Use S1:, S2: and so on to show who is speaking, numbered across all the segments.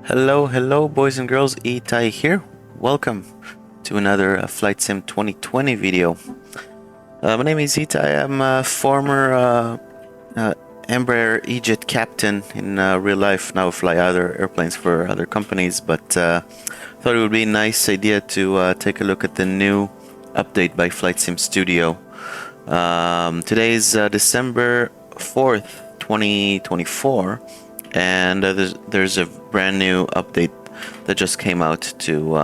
S1: Hello, boys and girls. Itai here. Welcome to another Flight Sim 2020 video. My name is Itai. I'm a former Embraer E-Jet captain in real life. Now fly other airplanes for other companies, but thought it would be a nice idea to take a look at the new update by Flight Sim Studio. Today is December 4th, 2024. And there's a brand new update that just came out to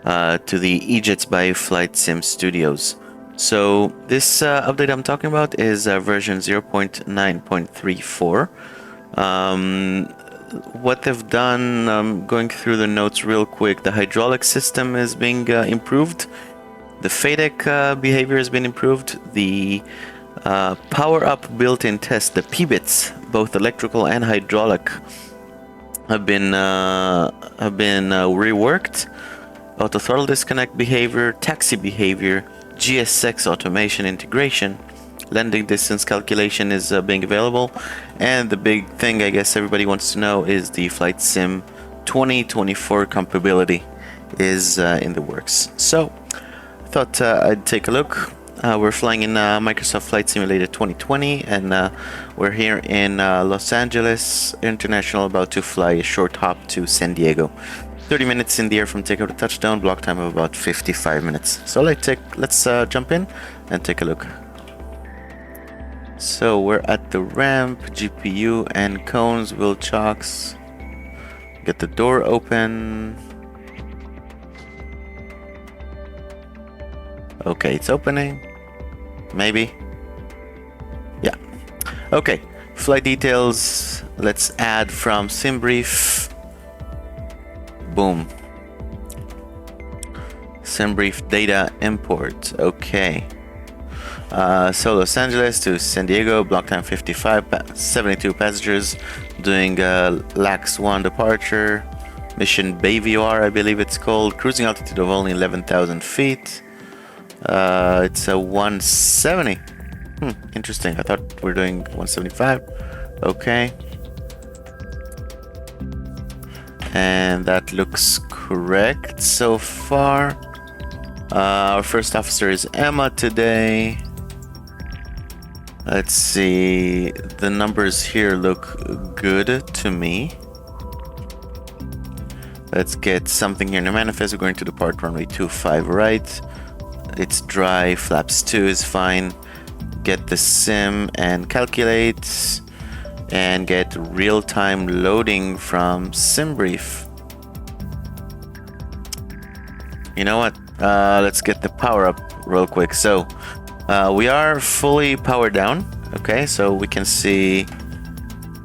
S1: the E-Jets by Flight Sim Studios. So this update I'm talking about is version 0.9.34. What they've done, going through the notes real quick, the hydraulic system is being improved. The FADEC behavior has been improved. The power-up built-in test, the PBITs, both electrical and hydraulic, have been reworked. Auto throttle disconnect behavior, taxi behavior, GSX automation integration, landing distance calculation is being available, and the big thing I guess everybody wants to know is the Flight Sim 2024 compatibility is in the works. So I thought I'd take a look. We're flying in Microsoft Flight Simulator 2020, and we're here in Los Angeles International, about to fly a short hop to San Diego. 30 minutes in the air from takeoff to touchdown, block time of about 55 minutes. So let's jump in and take a look. So we're at the ramp, GPU and cones, wheel chocks. Get the door open. Okay, it's opening. Maybe. Yeah. Okay. Flight details. Let's add from SimBrief. Boom. SimBrief data import. Okay. So Los Angeles to San Diego. Block time 72 passengers. Doing KLAX-KSAN departure. Mission BayVR, I believe it's called. Cruising altitude of only 11,000 feet. It's a 170. Interesting. I thought we were doing 175. Okay. And that looks correct so far. Our first officer is Emma today. Let's see. The numbers here look good to me. Let's get something here in the manifest. We're going to depart runway 25 right. It's dry, flaps 2 is fine. Get the sim and calculate, and get real-time loading from SimBrief. You know what? Let's get the power up real quick. So we are fully powered down. Okay, so we can see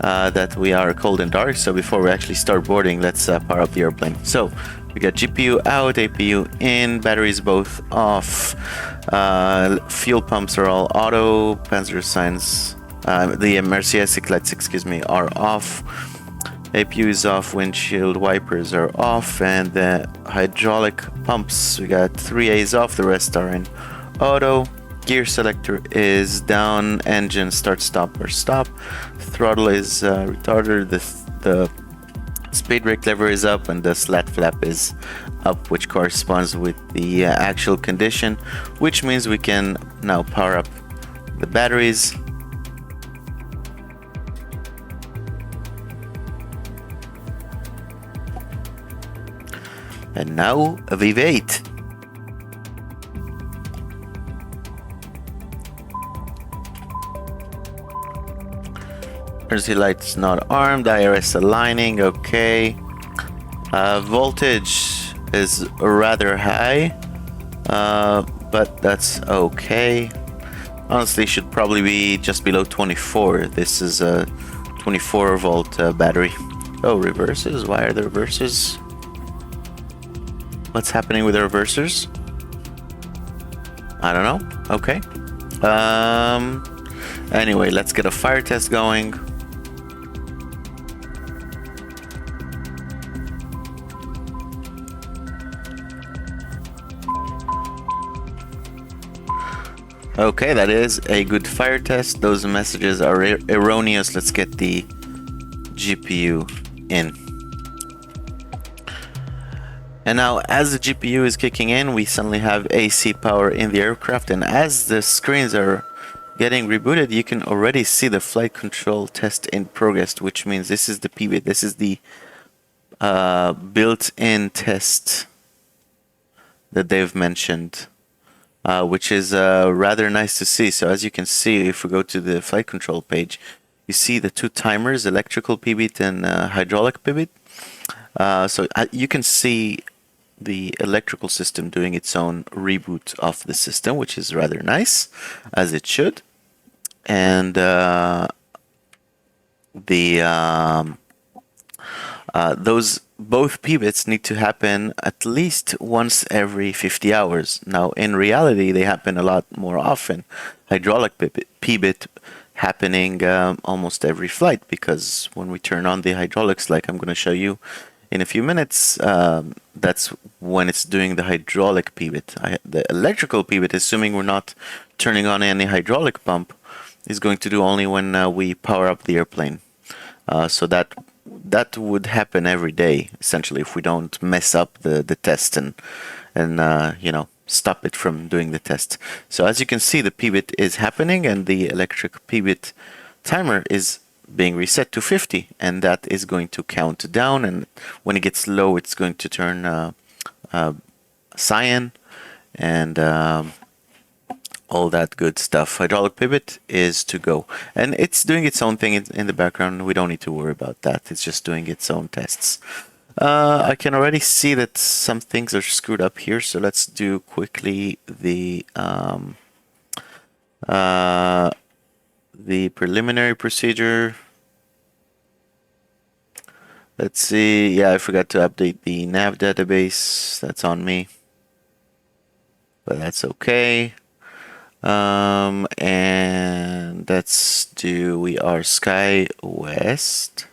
S1: that we are cold and dark. So before we actually start boarding, let's power up the airplane. So we got GPU out, APU in, batteries both off, fuel pumps are all auto, Panzer signs, the Mercedes lights, are off, APU is off, windshield wipers are off, and the hydraulic pumps, we got 3 A's off, the rest are in auto. Gear selector is down, engine start, stop, or stop, throttle is retarded, the speed brake lever is up, and the slat flap is up, which corresponds with the actual condition, which means we can now power up the batteries. And now Viva 8. Emergency lights not armed, IRS aligning, okay. Voltage is rather high, but that's okay. Honestly, should probably be just below 24. This is a 24 volt battery. Oh, reversers, why are the reversers? What's happening with the reversers? I don't know, okay. Anyway, let's get a fire test going. Okay, that is a good fire test. Those messages are erroneous. Let's get the GPU in. And now as the GPU is kicking in, we suddenly have AC power in the aircraft, and as the screens are getting rebooted, you can already see the flight control test in progress, which means this is the PBIT. This is the built-in test that they've mentioned, which is rather nice to see. So as you can see, if we go to the flight control page, you see the two timers, electrical PBIT and hydraulic PBIT. So you can see the electrical system doing its own reboot of the system, which is rather nice, as it should. And those both pivots need to happen at least once every 50 hours. Now, in reality, they happen a lot more often. Hydraulic pivot happening almost every flight, because when we turn on the hydraulics, like I'm going to show you in a few minutes, that's when it's doing the hydraulic pivot. The electrical pivot, assuming we're not turning on any hydraulic pump, is going to do only when we power up the airplane. So that would happen every day, essentially, if we don't mess up the test and you know, stop it from doing the test. So as you can see, the pivot is happening, and the electric pivot timer is being reset to 50, and that is going to count down, and when it gets low, it's going to turn cyan, and all that good stuff. Hydraulic pivot is to go, and it's doing its own thing in the background. We don't need to worry about that. It's just doing its own tests. I can already see that some things are screwed up here, so let's do quickly the preliminary procedure. Let's see. Yeah, I forgot to update the nav database. That's on me, but that's okay. And let's do, we are Sky West.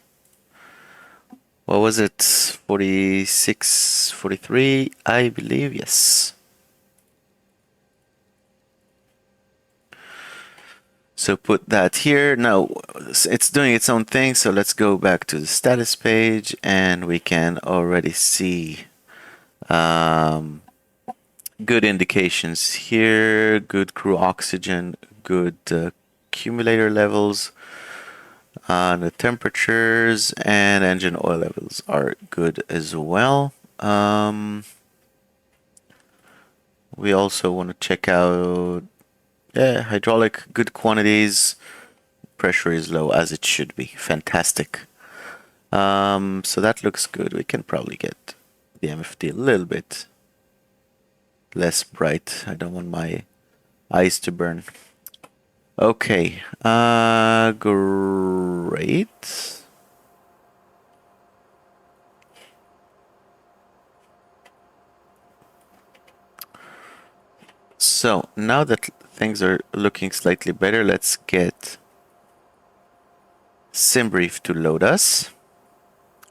S1: What was it? 46, 43, I believe, yes. So put that here. Now it's doing its own thing, so let's go back to the status page, and we can already see good indications here, good crew oxygen, good accumulator levels, the temperatures and engine oil levels are good as well. We also want to check out hydraulic, good quantities, pressure is low as it should be, fantastic. So that looks good. We can probably get the MFD a little bit less bright. I don't want my eyes to burn. Okay, great. So now that things are looking slightly better, let's get SimBrief to load us,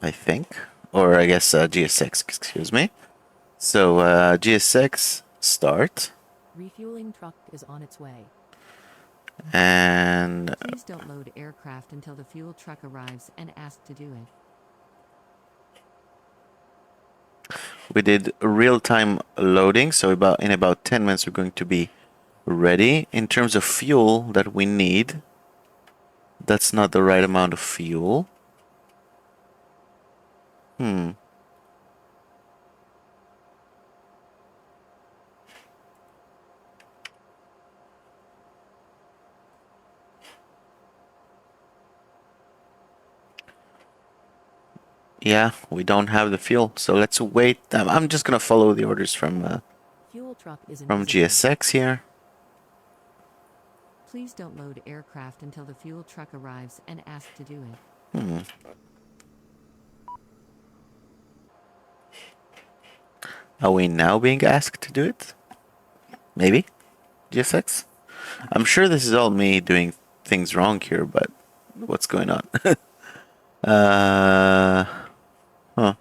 S1: I think, or I guess GSX, excuse me. So GSX start.
S2: Refueling truck is on its way.
S1: And
S2: please don't load aircraft until the fuel truck arrives and ask to do it.
S1: We did real-time loading, so in about 10 minutes we're going to be ready. In terms of fuel that we need, that's not the right amount of fuel. Yeah, we don't have the fuel, so let's wait. I'm just gonna follow the orders from
S2: fuel truck is
S1: from GSX here.
S2: Please don't load aircraft until the fuel truck arrives and ask to do it.
S1: Are we now being asked to do it? Maybe? GSX? I'm sure this is all me doing things wrong here, but what's going on? Huh.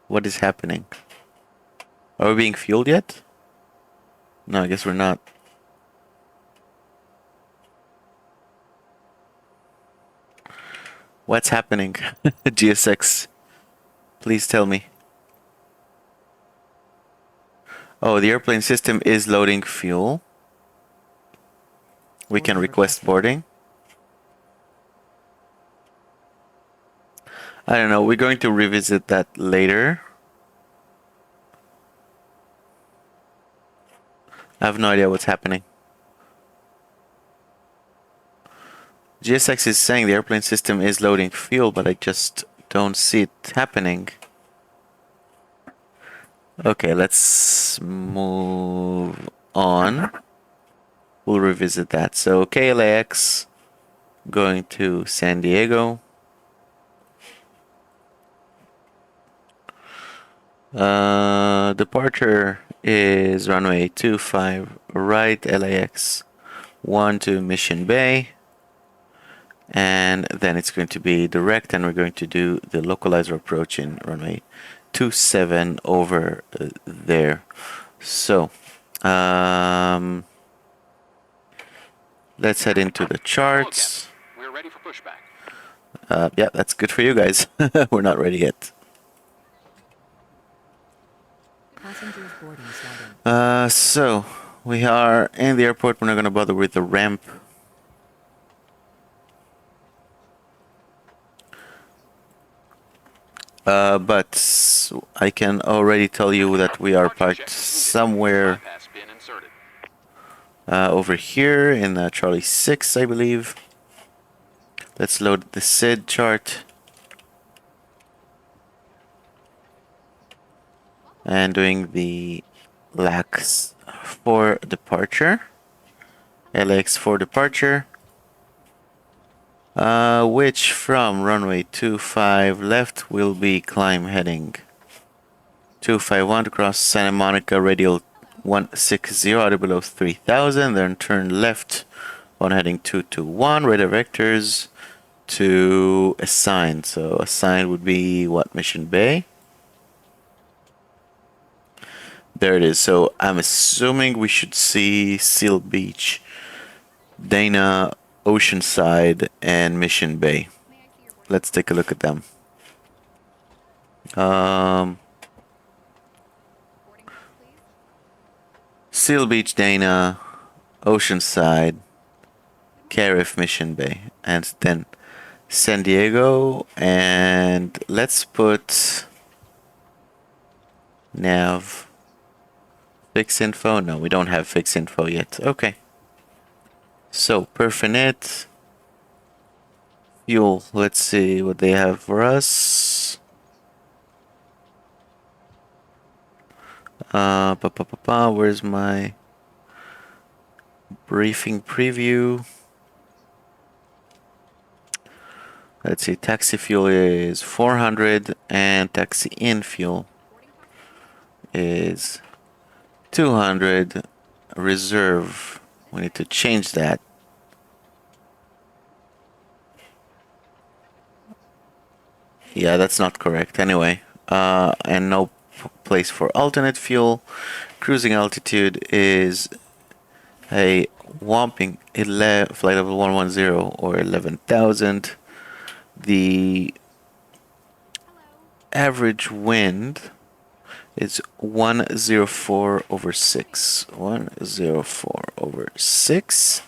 S1: What is happening? Are we being fueled yet? No, I guess we're not. What's happening? GSX, please tell me. Oh, the airplane system is loading fuel. We can request boarding. I don't know. We're going to revisit that later. I have no idea what's happening. GSX is saying the airplane system is loading fuel, but I just don't see it happening. Okay, let's move on. We'll revisit that. So KLAX going to San Diego. Departure is runway 25 right, LAX 1 to Mission Bay. And then it's going to be direct, and we're going to do the localizer approach in runway 27 over there. So, let's head into the charts.
S3: We're ready for pushback.
S1: Yeah, that's good for you guys. We're not ready yet.
S2: Passengers boarding started.
S1: So we are in the airport. We're not going to bother with the ramp. But I can already tell you that we are parked somewhere over here in Charlie 6, I believe. Let's load the SID chart. And doing the LAX for departure. LAX for departure. Which from runway 25 left will be climb heading 251 to cross Santa Monica radial 160 out below 3000, then turn left on heading 221, radar vectors to assigned. So assigned would be what, Mission Bay? There it is. So I'm assuming we should see Seal Beach, Dana, Oceanside, and Mission Bay. Let's take a look at them. Seal Beach, Dana, Oceanside, Carif, Mission Bay, and then San Diego. And let's put nav fix info. No, we don't have fix info yet. Okay. So, Perfinet, fuel, let's see what they have for us. Where's my briefing preview? Let's see, taxi fuel is 400 and taxi in fuel is 200. Reserve, we need to change that. Yeah, that's not correct. Anyway, and no place for alternate fuel. Cruising altitude is a whopping flight level 110 or 11,000. The average wind is 104 over 6. 104 over 6.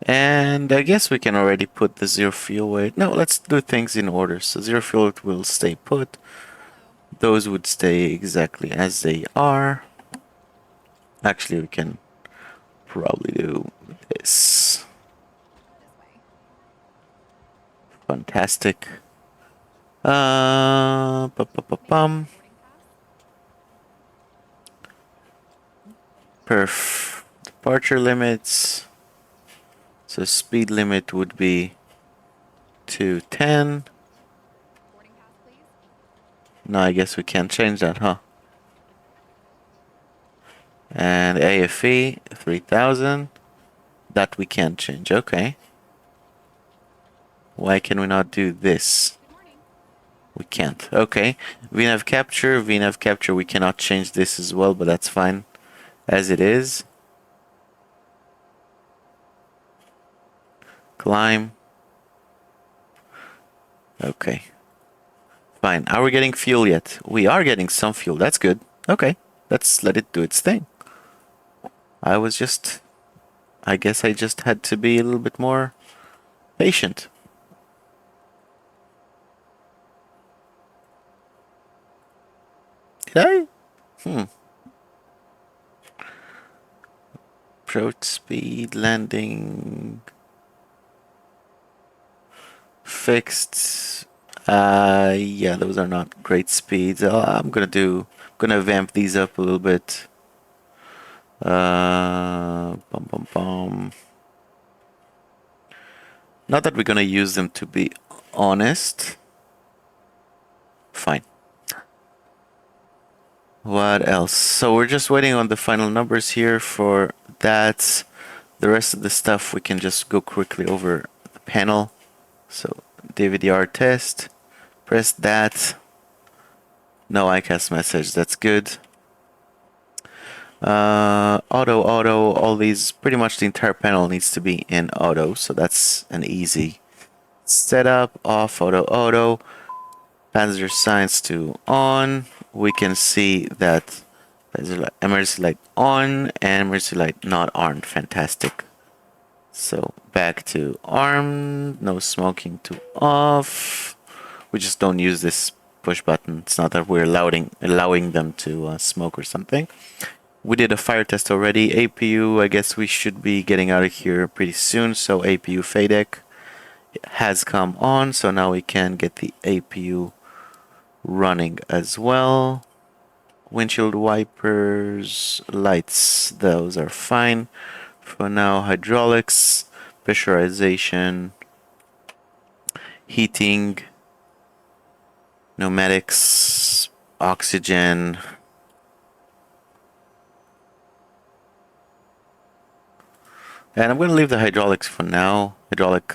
S1: And I guess we can already put the zero fuel weight. No, let's do things in order. So zero fuel will stay put. Those would stay exactly as they are. Actually, we can probably do this. Fantastic. Perf. Departure limits. So speed limit would be 210. No, I guess we can't change that, huh? And AFE 3000. That we can't change. Okay. Why can we not do this? We can't. Okay. VNAV capture. VNAV capture. We cannot change this as well, but that's fine as it is. Climb. Okay. Fine. Are we getting fuel yet? We are getting some fuel. That's good. Okay. Let's let it do its thing. I guess I just had to be a little bit more patient. Did I? Approach speed, landing, fixed. Yeah, those are not great speeds. I'm gonna vamp these up a little bit. Bum bum bum. Not that we're gonna use them, to be honest. Fine. What else? So we're just waiting on the final numbers here for that. The rest of the stuff we can just go quickly over the panel. So DVDR test. Press that. No ICAS message. That's good. Auto, all these, pretty much the entire panel needs to be in auto, so that's an easy setup. Off, auto, passenger signs to on. We can see that emergency light on and emergency light not on. Fantastic. So back to arm, no smoking to off. We just don't use this push button. It's not that we're allowing them to smoke or something. We did a fire test already. APU, I guess we should be getting out of here pretty soon. So APU FADEC has come on. So now we can get the APU running as well. Windshield wipers, lights, those are fine. For now, hydraulics, pressurization, heating, pneumatics, oxygen. And I'm going to leave the hydraulics for now. Hydraulic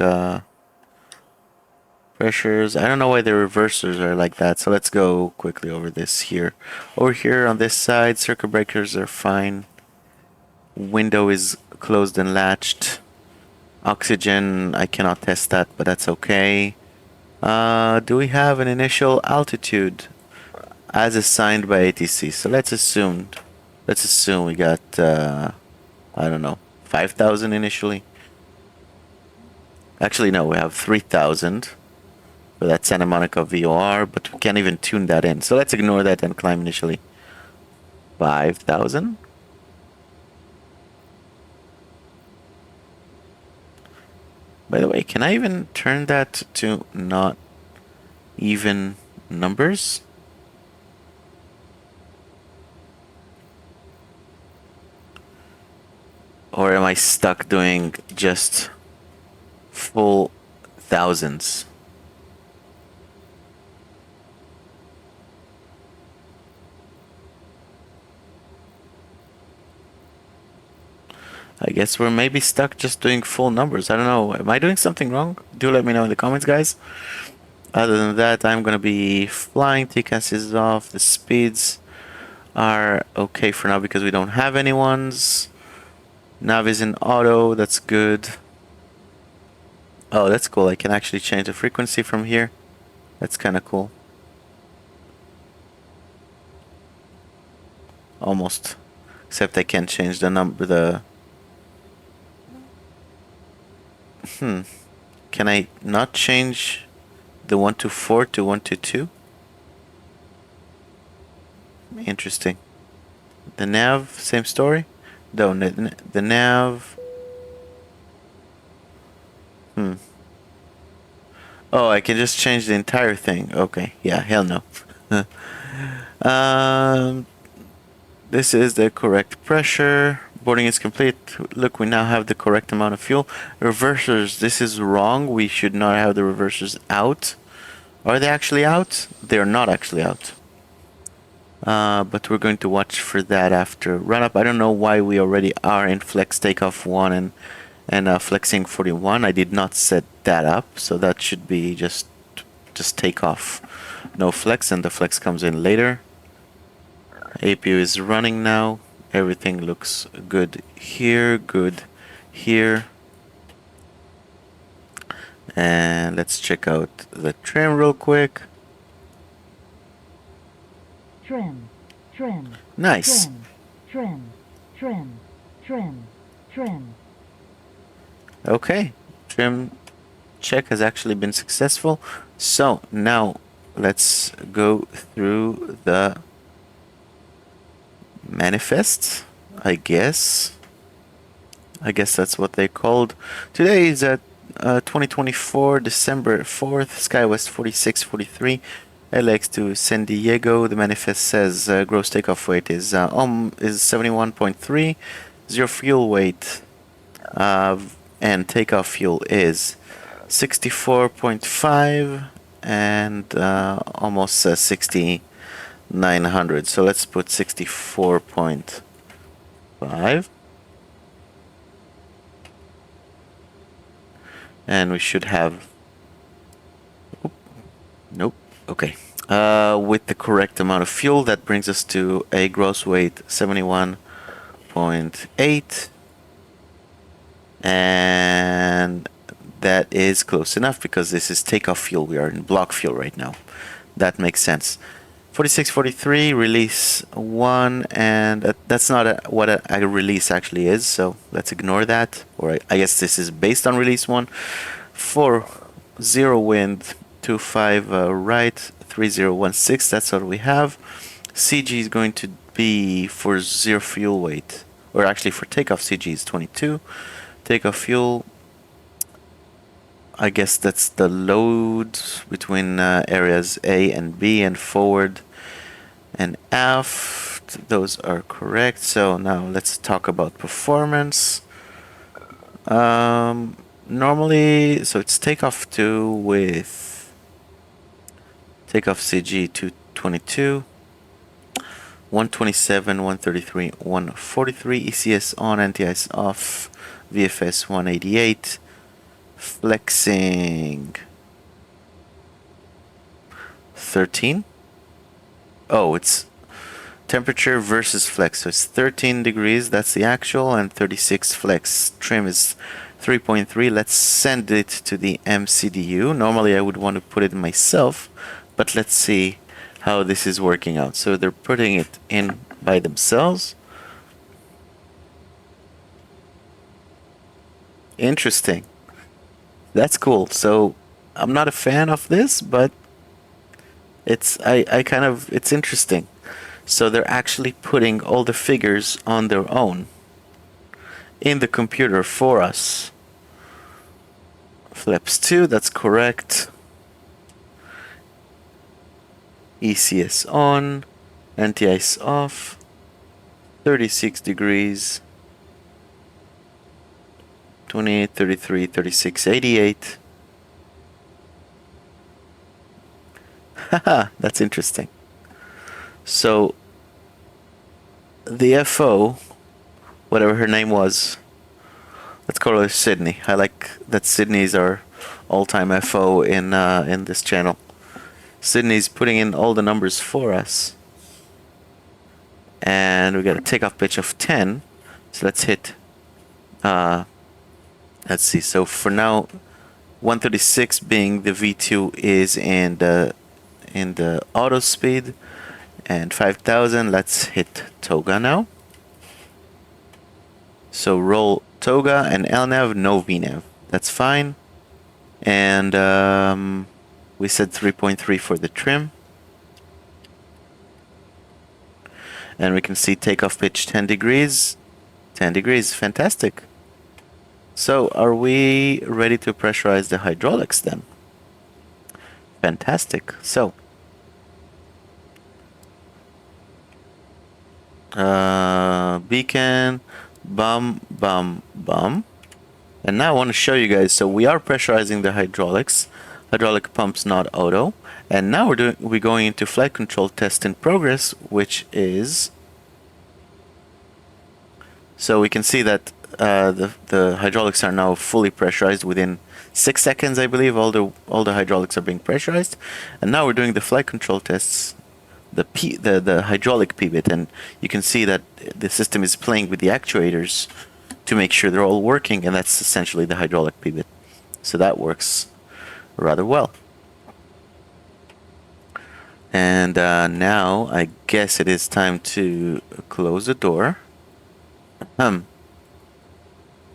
S1: pressures. I don't know why the reversers are like that. So let's go quickly over this here. Over here on this side, circuit breakers are fine. Window is closed and latched. Oxygen, I cannot test that, but that's okay. Do we have an initial altitude as assigned by ATC? So let's assume we got, I don't know, 5,000 initially. Actually, no, we have 3,000 for that Santa Monica VOR, but we can't even tune that in. So let's ignore that and climb initially. 5,000. By the way, can I even turn that to not even numbers? Or am I stuck doing just full thousands? I guess we're maybe stuck just doing full numbers. I don't know. Am I doing something wrong? Do let me know in the comments, guys. Other than that, I'm gonna be flying. TCAS is off. The speeds are okay for now because we don't have any ones. Nav is in auto. That's good. Oh, that's cool. I can actually change the frequency from here. That's kind of cool. Almost. Except I can't change the number, Can I not change the 124 to 122? Interesting. The nav, same story? No, the nav. Oh, I can just change the entire thing. Okay, yeah, hell no. This is the correct pressure. Boarding is complete. Look, we now have the correct amount of fuel. Reversers, this is wrong. We should not have the reversers out. Are they actually out? They're not actually out. But we're going to watch for that after run up. I don't know why we already are in flex takeoff 1 and flexing 41. I did not set that up, so that should be just takeoff, no flex, and the flex comes in later. APU is running now. Everything looks good here, good here. And let's check out the trim real quick.
S3: Trim, trim,
S1: Nice.
S3: trim, trim, trim, trim.
S1: Okay, trim check has actually been successful. So now let's go through the manifest, I guess. I guess that's what they called. Today is at 2024, December 4th, SkyWest 4643, LX to San Diego. The manifest says gross takeoff weight is 71.3, zero fuel weight, and takeoff fuel is 64.5 and almost 6,900. So let's put 64.5. And we should have... Nope. Okay. With the correct amount of fuel, that brings us to a gross weight 71.8. And that is close enough because this is takeoff fuel. We are in block fuel right now. That makes sense. 4643, release 1, and that's not what a release actually is, so let's ignore that. Or I guess this is based on release 1. 40 wind, 25 right, 3016, that's what we have. CG is going to be for 0 fuel weight, or actually for takeoff CG is 22. Takeoff fuel, I guess that's the load between areas A and B and forward and aft. Those are correct. So now let's talk about performance. Normally, so it's takeoff 2 with takeoff CG 222, 127, 133, 143, ECS on, NTIs off, VFS 188. Flexing 13. Oh, it's temperature versus flex. So it's 13 degrees. That's the actual, and 36 flex. Trim is 3.3. Let's send it to the MCDU. Normally I would want to put it myself, but let's see how this is working out. So they're putting it in by themselves. Interesting. That's cool. So I'm not a fan of this, but it's it's interesting. So they're actually putting all the figures on their own in the computer for us. Flaps 2, that's correct. ECS on, anti-ice off, 36 degrees. 28, 33, 36, 88. Haha, that's interesting. So, the FO, whatever her name was, let's call her Sydney. I like that Sydney's our all-time FO in this channel. Sydney's putting in all the numbers for us. And we got a takeoff pitch of 10. So let's hit... let's see, so for now, 136 being the V2 is in the auto speed, and 5000, let's hit toga now. So roll toga and LNAV, no VNAV, that's fine. And we said 3.3 for the trim. And we can see takeoff pitch 10 degrees, 10 degrees, fantastic. So, are we ready to pressurize the hydraulics then? Fantastic. So, beacon, bum, bum, bum. And now I want to show you guys. So we are pressurizing the hydraulics. Hydraulic pumps not auto. And now we're going into flight control test in progress, which is... So we can see that the hydraulics are now fully pressurized within 6 seconds, I believe. All the hydraulics are being pressurized, and now we're doing the flight control tests, the hydraulic pivot, and you can see that the system is playing with the actuators to make sure they're all working, and that's essentially the hydraulic pivot. So that works rather well. And now I guess it is time to close the door.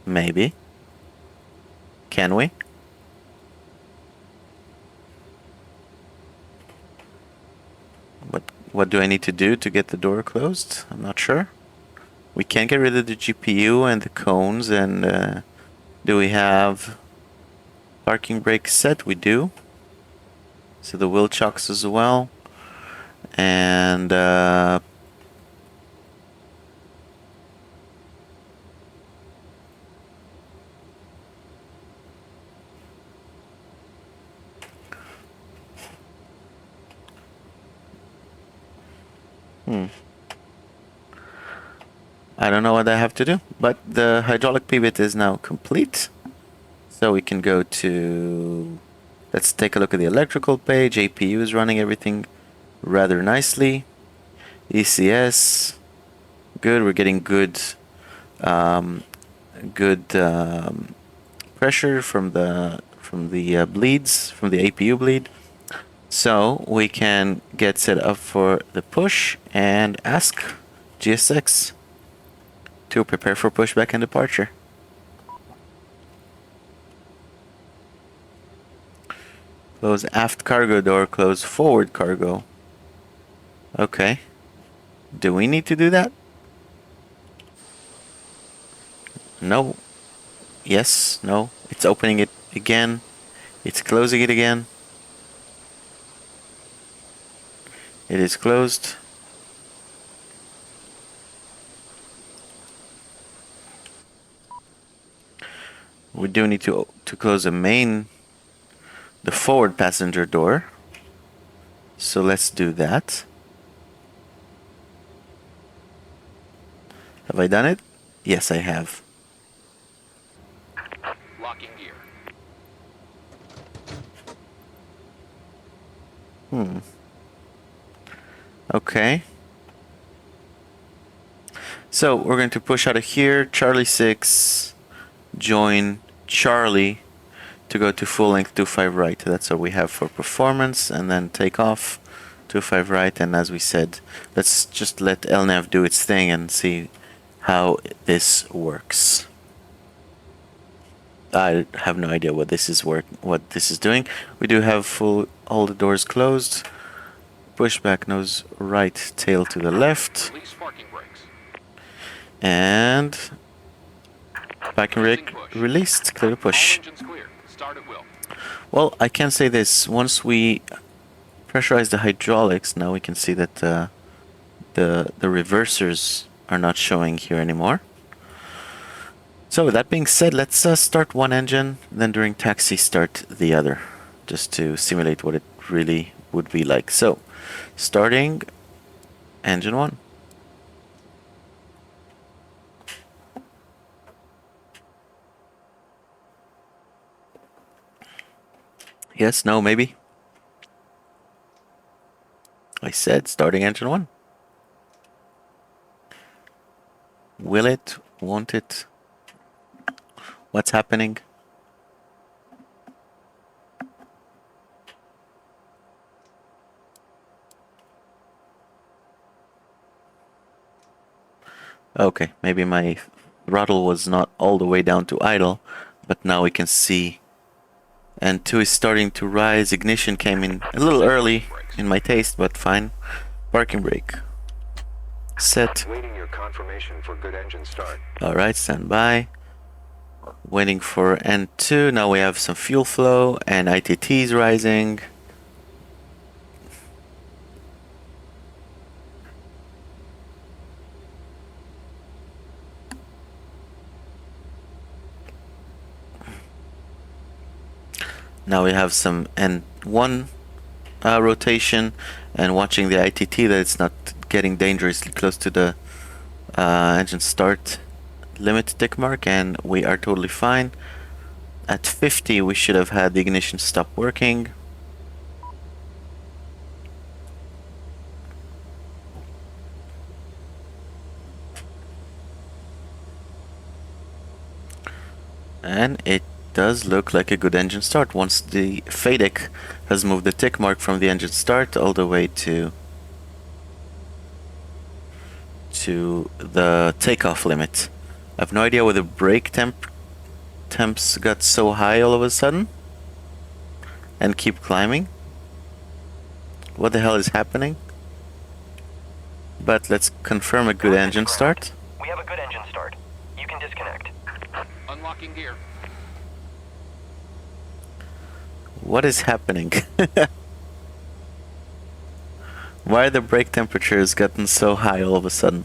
S1: Maybe. Can we? What do I need to do to get the door closed? I'm not sure. We can get rid of the GPU and the cones, and do we have parking brake set? We do. So the wheel chocks as well. And I don't know what I have to do, but the hydraulic pivot is now complete. So we can go to, let's take a look at the electrical page. APU is running everything rather nicely. ECS, good. We're getting good, pressure from the bleeds, from the APU bleed. So we can get set up for the push and ask GSX to prepare for pushback and departure. Close aft cargo door, close forward cargo. Okay. Do we need to do that? No. Yes, no. It's opening it again. It's closing it again. It is closed. We do need to close the forward passenger door. So let's do that. Have I done it? Yes, I have.
S4: Locking gear.
S1: Okay. So we're going to push out of here. Charlie 6, join Charlie to go to full length 25 right. That's what we have for performance, and then take off 25 right. And as we said, let's just let LNAV do its thing and see how this works. I have no idea what this is doing. We do have all the doors closed. Pushback nose right, tail to the left.
S4: Release parking brakes.
S1: And parking brake released. Clear the
S4: All
S1: push.
S4: engines clear. Start at will.
S1: Well, I can say this. Once we pressurize the hydraulics, now we can see that the reversers are not showing here anymore. So with that being said, let's start one engine, then during taxi start the other, just to simulate what it really would be like. So, starting engine 1. Yes, no, maybe. I said starting engine 1. Will it? Won't it? What's happening? Okay, maybe my throttle was not all the way down to idle, but now we can see. And 2 is starting to rise. Ignition came in a little early in my taste, but fine. Parking brake. Set.
S5: Waiting your confirmation for good engine start.
S1: Alright, stand by. Waiting for N2. Now we have some fuel flow and ITT is rising. Now we have some N1 rotation, and watching the ITT that it's not getting dangerously close to the engine start limit tick mark, and we are totally fine. At 50 we should have had the ignition stop working. And it does look like a good engine start once the FADEC has moved the tick mark from the engine start all the way to the takeoff limit. I have no idea why the brake temps got so high all of a sudden and keep climbing. What the hell is happening? But let's confirm a good engine start.
S6: We have a good engine start. You can disconnect.
S4: Unlocking gear.
S1: What is happening? Why are the brake temperatures gotten so high all of a sudden?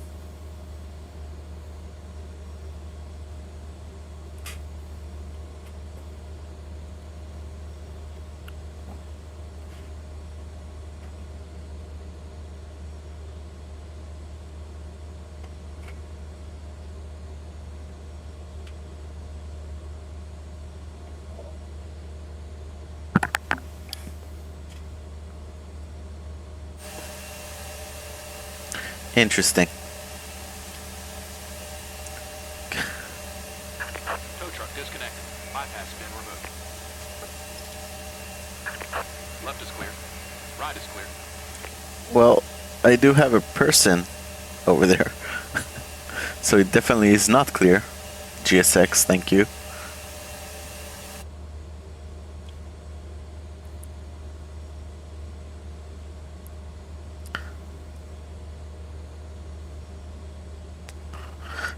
S1: Interesting.
S4: Tow truck disconnected. Bypass has been removed. Left is clear. Right is clear.
S1: Well, I do have a person over there. So it definitely is not clear. GSX, thank you.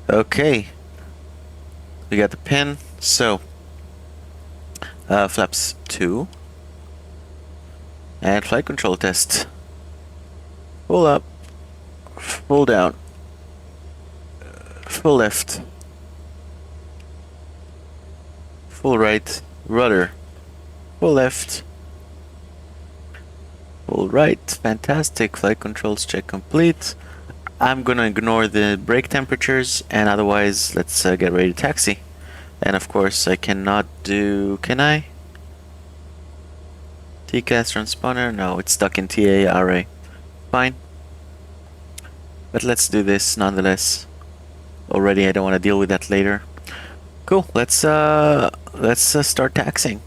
S1: Okay, we got the pin. So flaps 2 and flight control test. Full up, full down, full left, full right, rudder, full left, full right. Fantastic. Flight controls check complete. I'm gonna ignore the brake temperatures, and otherwise let's get ready to taxi. And of course I cannot do... can I? TCAS transponder? No, it's stuck in TARA. Fine. But let's do this nonetheless. Already I don't want to deal with that later. Cool, let's start taxiing.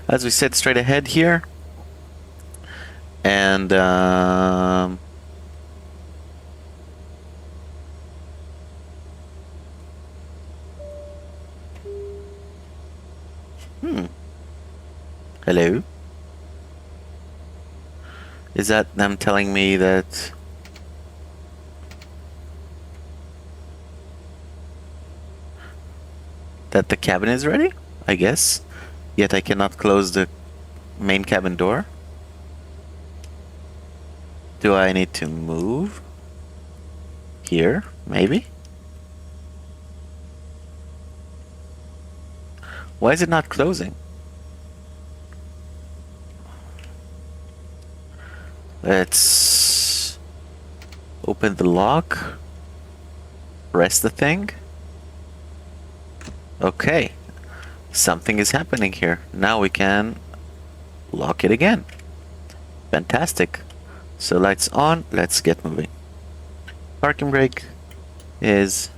S1: As we said, straight ahead here. And hello? Is that them telling me that the cabin is ready? I guess. Yet I cannot close the main cabin door. Do I need to move? Here, maybe? Why is it not closing? Let's open the lock. Press the thing. Okay. Something is happening here. Now we can lock it again. Fantastic. So lights on, let's get moving. Parking brake is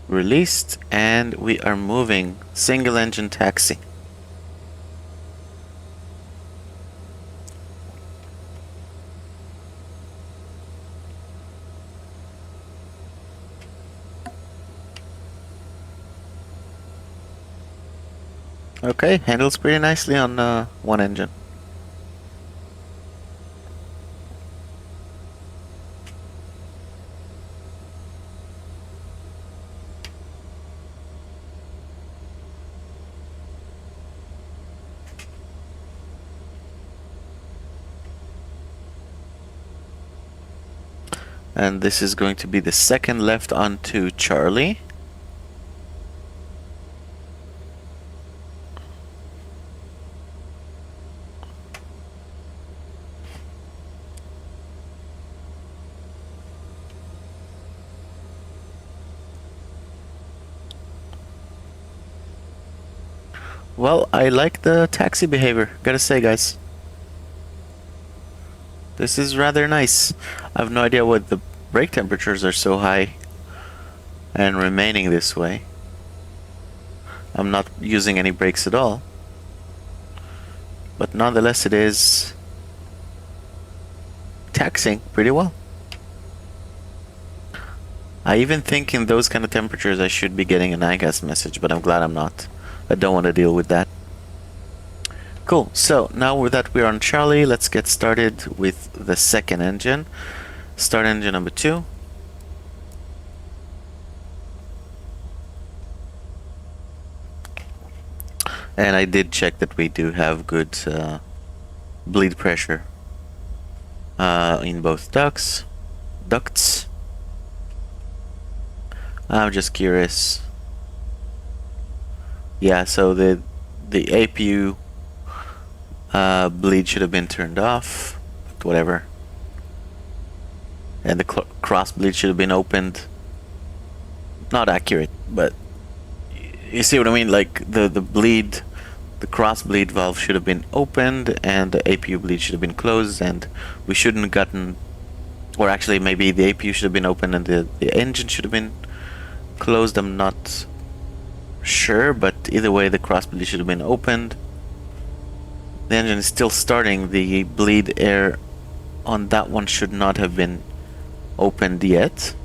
S1: released and we are moving. Single engine taxi. Okay, handles pretty nicely on one engine. And this is going to be the second left onto Charlie. Well, I like the taxi behavior, gotta say, guys. This is rather nice. I have no idea why the brake temperatures are so high and remaining this way. I'm not using any brakes at all. But nonetheless, it is taxing pretty well. I even think in those kind of temperatures I should be getting an IGAS message, but I'm glad I'm not. I don't want to deal with that. Cool, so now that we're on Charlie, let's get started with the second engine. Start engine number 2. And I did check that we do have good bleed pressure in both ducts. I'm just curious. Yeah, so the APU bleed should have been turned off, but whatever. And the cross bleed should have been opened. Not accurate, but you see what I mean? Like the bleed, the cross bleed valve should have been opened, and the APU bleed should have been closed, and we shouldn't have gotten, or actually maybe the APU should have been opened and the engine should have been closed. I'm not sure, but either way, the cross bleed should have been opened. The engine is still starting. The bleed air on that one should not have been opened yet.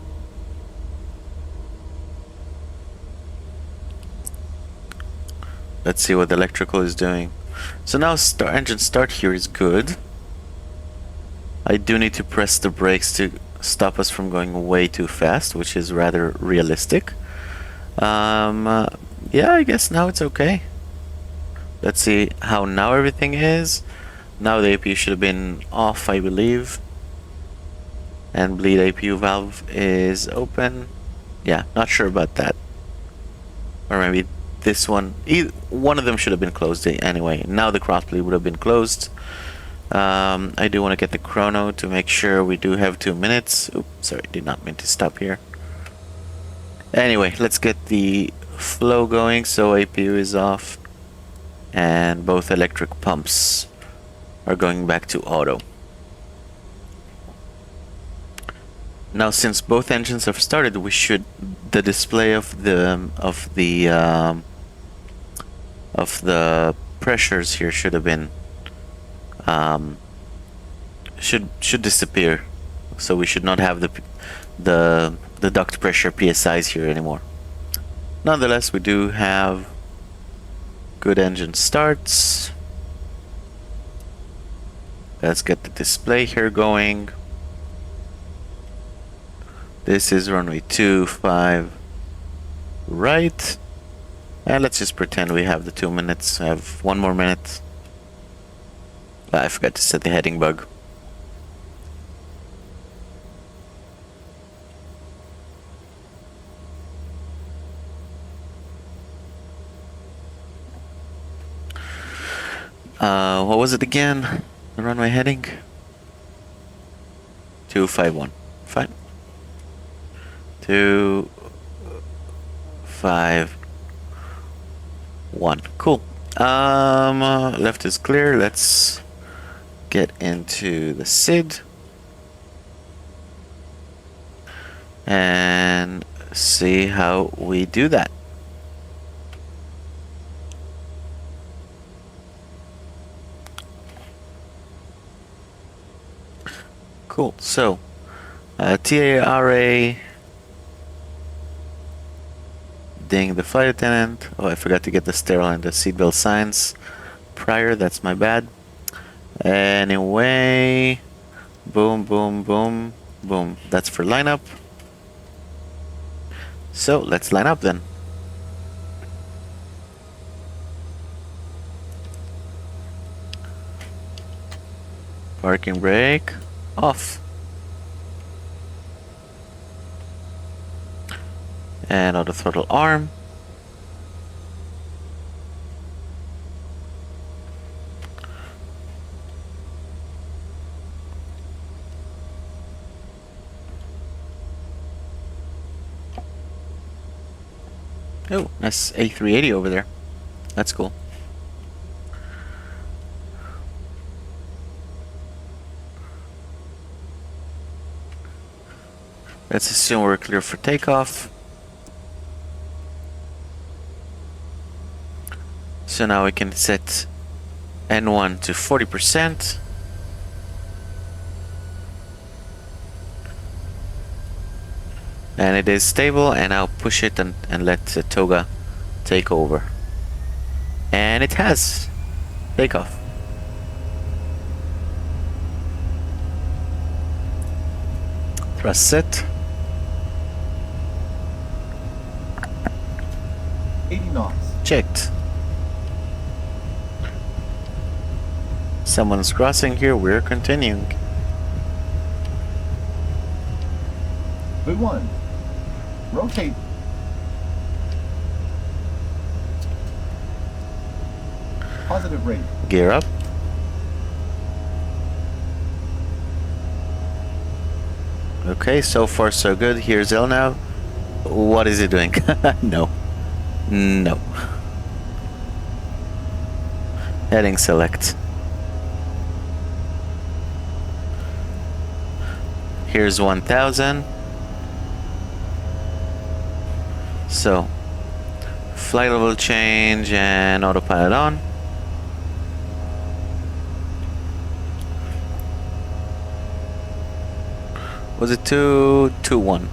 S1: Let's see what the electrical is doing. So now engine start here is good. I do need to press the brakes to stop us from going way too fast, which is rather realistic. Yeah, I guess now it's okay. Let's see how now everything is. Now the APU should have been off, I believe. And bleed APU valve is open. Yeah, not sure about that. Or maybe this one. One of them should have been closed anyway. Now the cross bleed would have been closed. I do want to get the chrono to make sure we do have 2 minutes. Oops, sorry, did not mean to stop here. Anyway, let's get the flow going. So APU is off, and both electric pumps are going back to auto. Now, since both engines have started, the display of the pressures here should have been should disappear. So we should not have the duct pressure PSIs here anymore. Nonetheless, we do have good engine starts. Let's get the display here going. This is runway 25 right. And let's just pretend we have the 2 minutes. I have 1 more minute. I forgot to set the heading bug. What was it again? The runway heading? 251. Fine. 251. Cool. Left is clear. Let's get into the SID and see how we do that. Cool. So TARA, ding the flight attendant. Oh, I forgot to get the sterile and the seatbelt signs prior. That's my bad. Anyway, boom, boom, boom, boom. That's for lineup. So let's line up then. Parking brake off. And auto throttle arm. Oh, nice A380 over there. That's cool. Let's assume we're clear for takeoff. So now we can set N1 to 40%. And it is stable, and I'll push it and let the Toga take over. And it has takeoff. Thrust set.
S7: 80 knots.
S1: Checked. Someone's crossing here, we're continuing.
S7: Good one. Rotate. Positive rate.
S1: Gear up. Okay, so far so good. Here's L now. What is it doing? No. No. Heading select. Here's 1000. So, flight level change and autopilot on. Was it 221?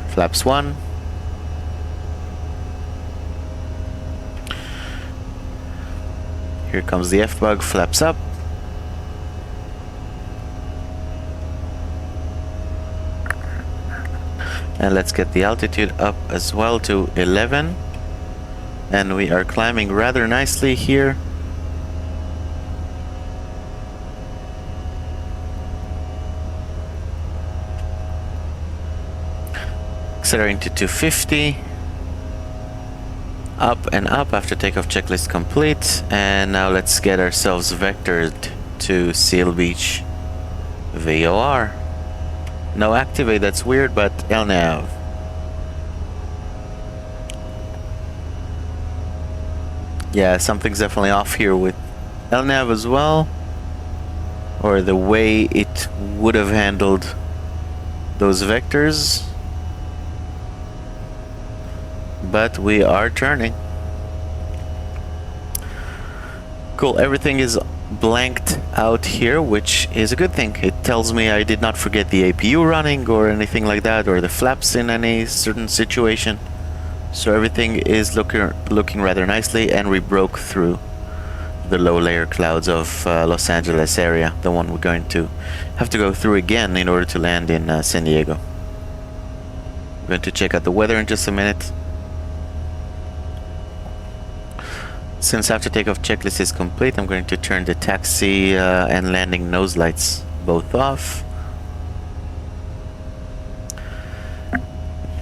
S1: Flaps 1. Here comes the F-bug, flaps up. And let's get the altitude up as well to 11. And we are climbing rather nicely here. Accelerating to 250. Up and up after takeoff checklist complete. And now let's get ourselves vectored to Seal Beach VOR. No activate, that's weird, but LNAV. Yeah, something's definitely off here with LNAV as well. Or the way it would have handled those vectors. But we are turning. Cool, everything is blanked out here, which is a good thing. It tells me I did not forget the APU running or anything like that, or the flaps in any certain situation. So everything is looking rather nicely, and we broke through the low layer clouds of Los Angeles area, the one we're going to have to go through again in order to land in San Diego. I'm going to check out the weather in just a minute. Since after takeoff checklist is complete, I'm going to turn the taxi and landing nose lights both off.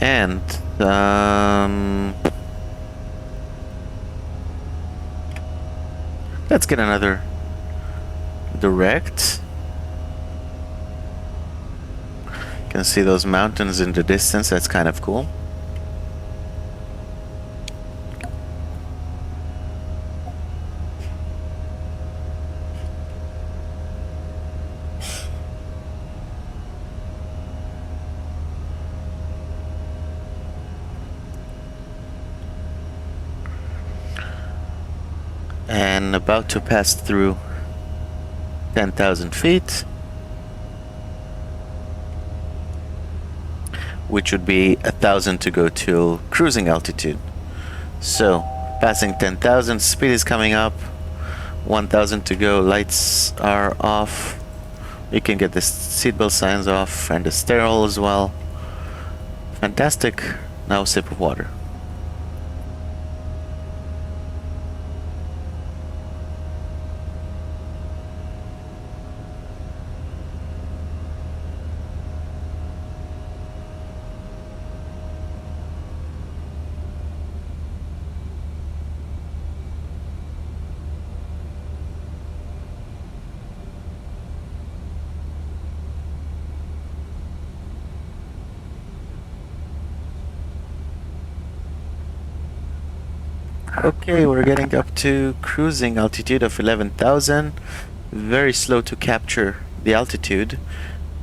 S1: And let's get another direct. You can see those mountains in the distance, that's kind of cool. And about to pass through 10,000 feet, which would be 1,000 to go to cruising altitude. So passing 10,000, speed is coming up, 1,000 to go, lights are off. You can get the seatbelt signs off and the stereo as well. Fantastic. Now a sip of water. Okay, we're getting up to cruising altitude of 11,000. Very slow to capture the altitude,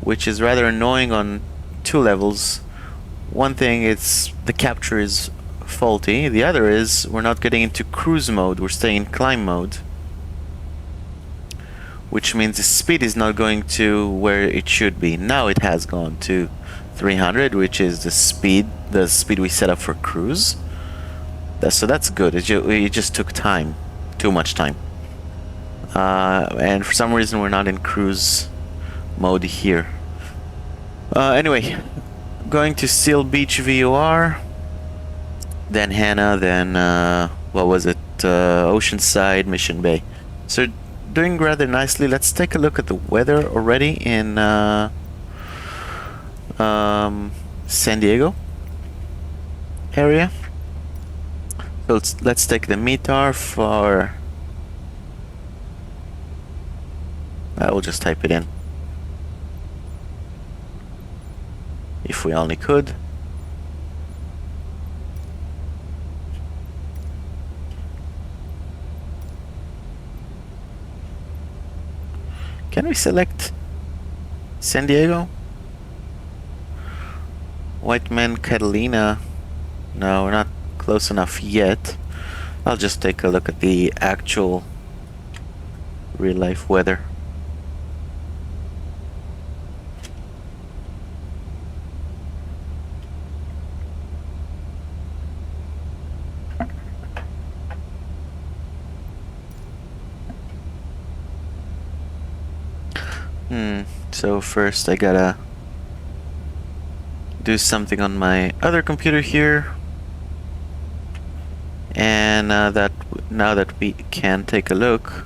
S1: which is rather annoying on two levels. One thing, it's the capture is faulty. The other is we're not getting into cruise mode. We're staying in climb mode, which means the speed is not going to where it should be. Now it has gone to 300, which is the speed we set up for cruise. So that's good. It just took time, too much time. And for some reason we're not in cruise mode here. Anyway, going to Seal Beach VOR, then Hannah, then what was it? Oceanside, Mission Bay. So doing rather nicely. Let's take a look at the weather already in San Diego area. So let's take the METAR for. I will just type it in. If we only could. Can we select San Diego? Whiteman, Catalina. No, we're not close enough yet. I'll just take a look at the actual real life weather. So first I gotta do something on my other computer here, and now that we can take a look.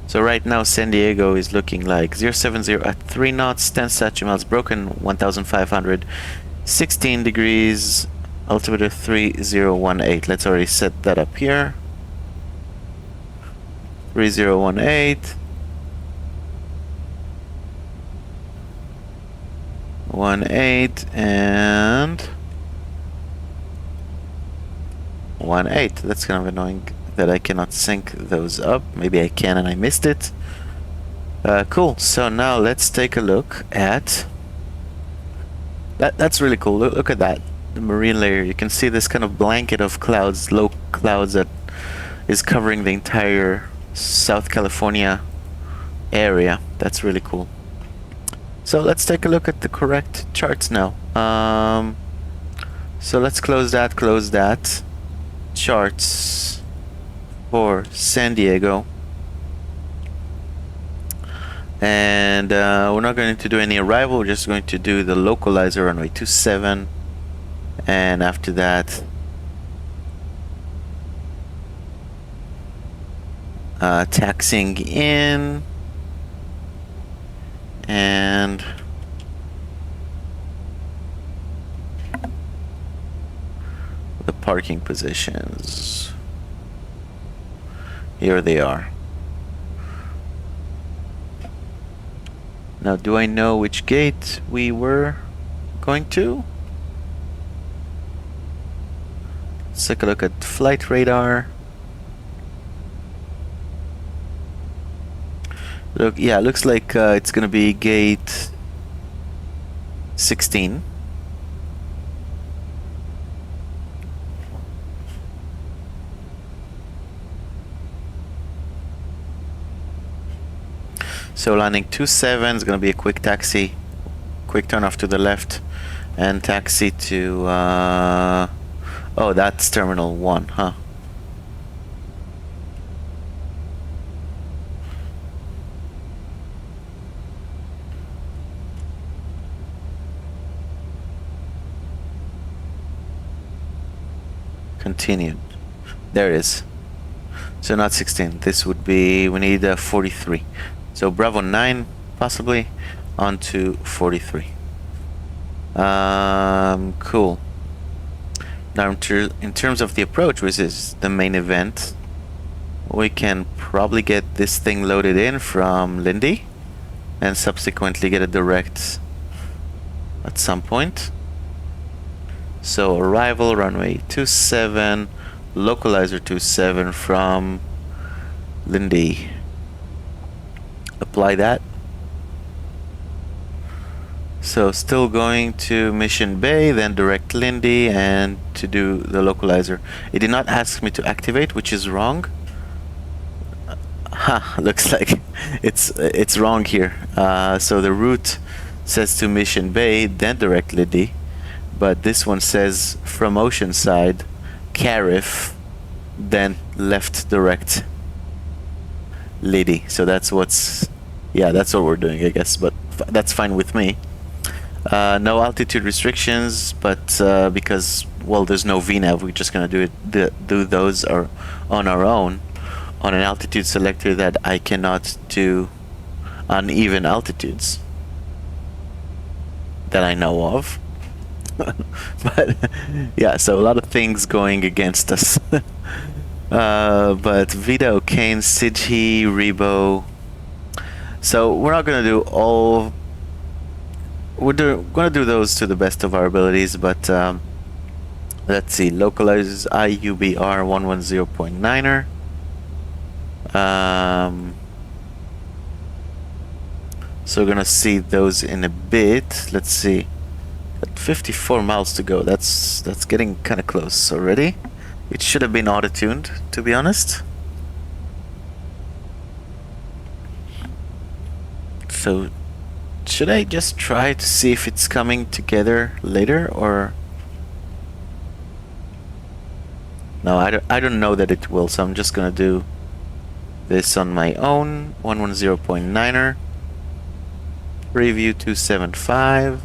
S1: So right now San Diego is looking like 070 at 3 knots, 10 statute miles broken, 1500, 16 degrees, altimeter 3018. Let's already set that up here. 3018. 18 and 18. That's kind of annoying that I cannot sync those up. Maybe I can and I missed it. Cool. So now let's take a look at that. That's really cool. Look at that. The marine layer. You can see this kind of blanket of clouds, low clouds that is covering the entire South California area. That's really cool. So let's take a look at the correct charts now. So let's close that. Charts for San Diego. And we're not going to do any arrival, we're just going to do the localizer runway 27. And after that, taxiing in. And the parking positions, here they are. Now, do I know which gate we were going to? Let's take a look at flight radar. Look, yeah, it looks like it's gonna be gate 16. So landing 27 is gonna be a quick taxi, quick turn off to the left, and taxi to oh, that's terminal 1, huh? Continued. There it is. So not 16. This would be, we need 43. So Bravo 9 possibly onto 43. Cool. Now in terms of the approach, which is the main event, we can probably get this thing loaded in from Lindy and subsequently get a direct at some point. So arrival runway 27, localizer 27 from Lindy. Apply that. So still going to Mission Bay, then direct Lindy, and to do the localizer. It did not ask me to activate, which is wrong. Looks like it's wrong here. So the route says to Mission Bay, then direct Lindy, but this one says from Oceanside, Carif, then left direct Liddy. So that's what's, yeah, that's what we're doing, I guess, but that's fine with me. No altitude restrictions, but because, well, there's no VNAV, we're just gonna do those on our own on an altitude selector that I cannot do uneven altitudes that I know of. But yeah, so a lot of things going against us. But Vito, Kane, Sidhi, Rebo. So we're not gonna do all. We're gonna do those to the best of our abilities, but let's see. Localizes IUBR 110.9er. So we're gonna see those in a bit. Let's see. At 54 miles to go. That's getting kind of close already. It should have been auto-tuned, to be honest. So should I just try to see if it's coming together later, or no? I don't know that it will, so I'm just gonna do this on my own. 110.9er. Preview 275.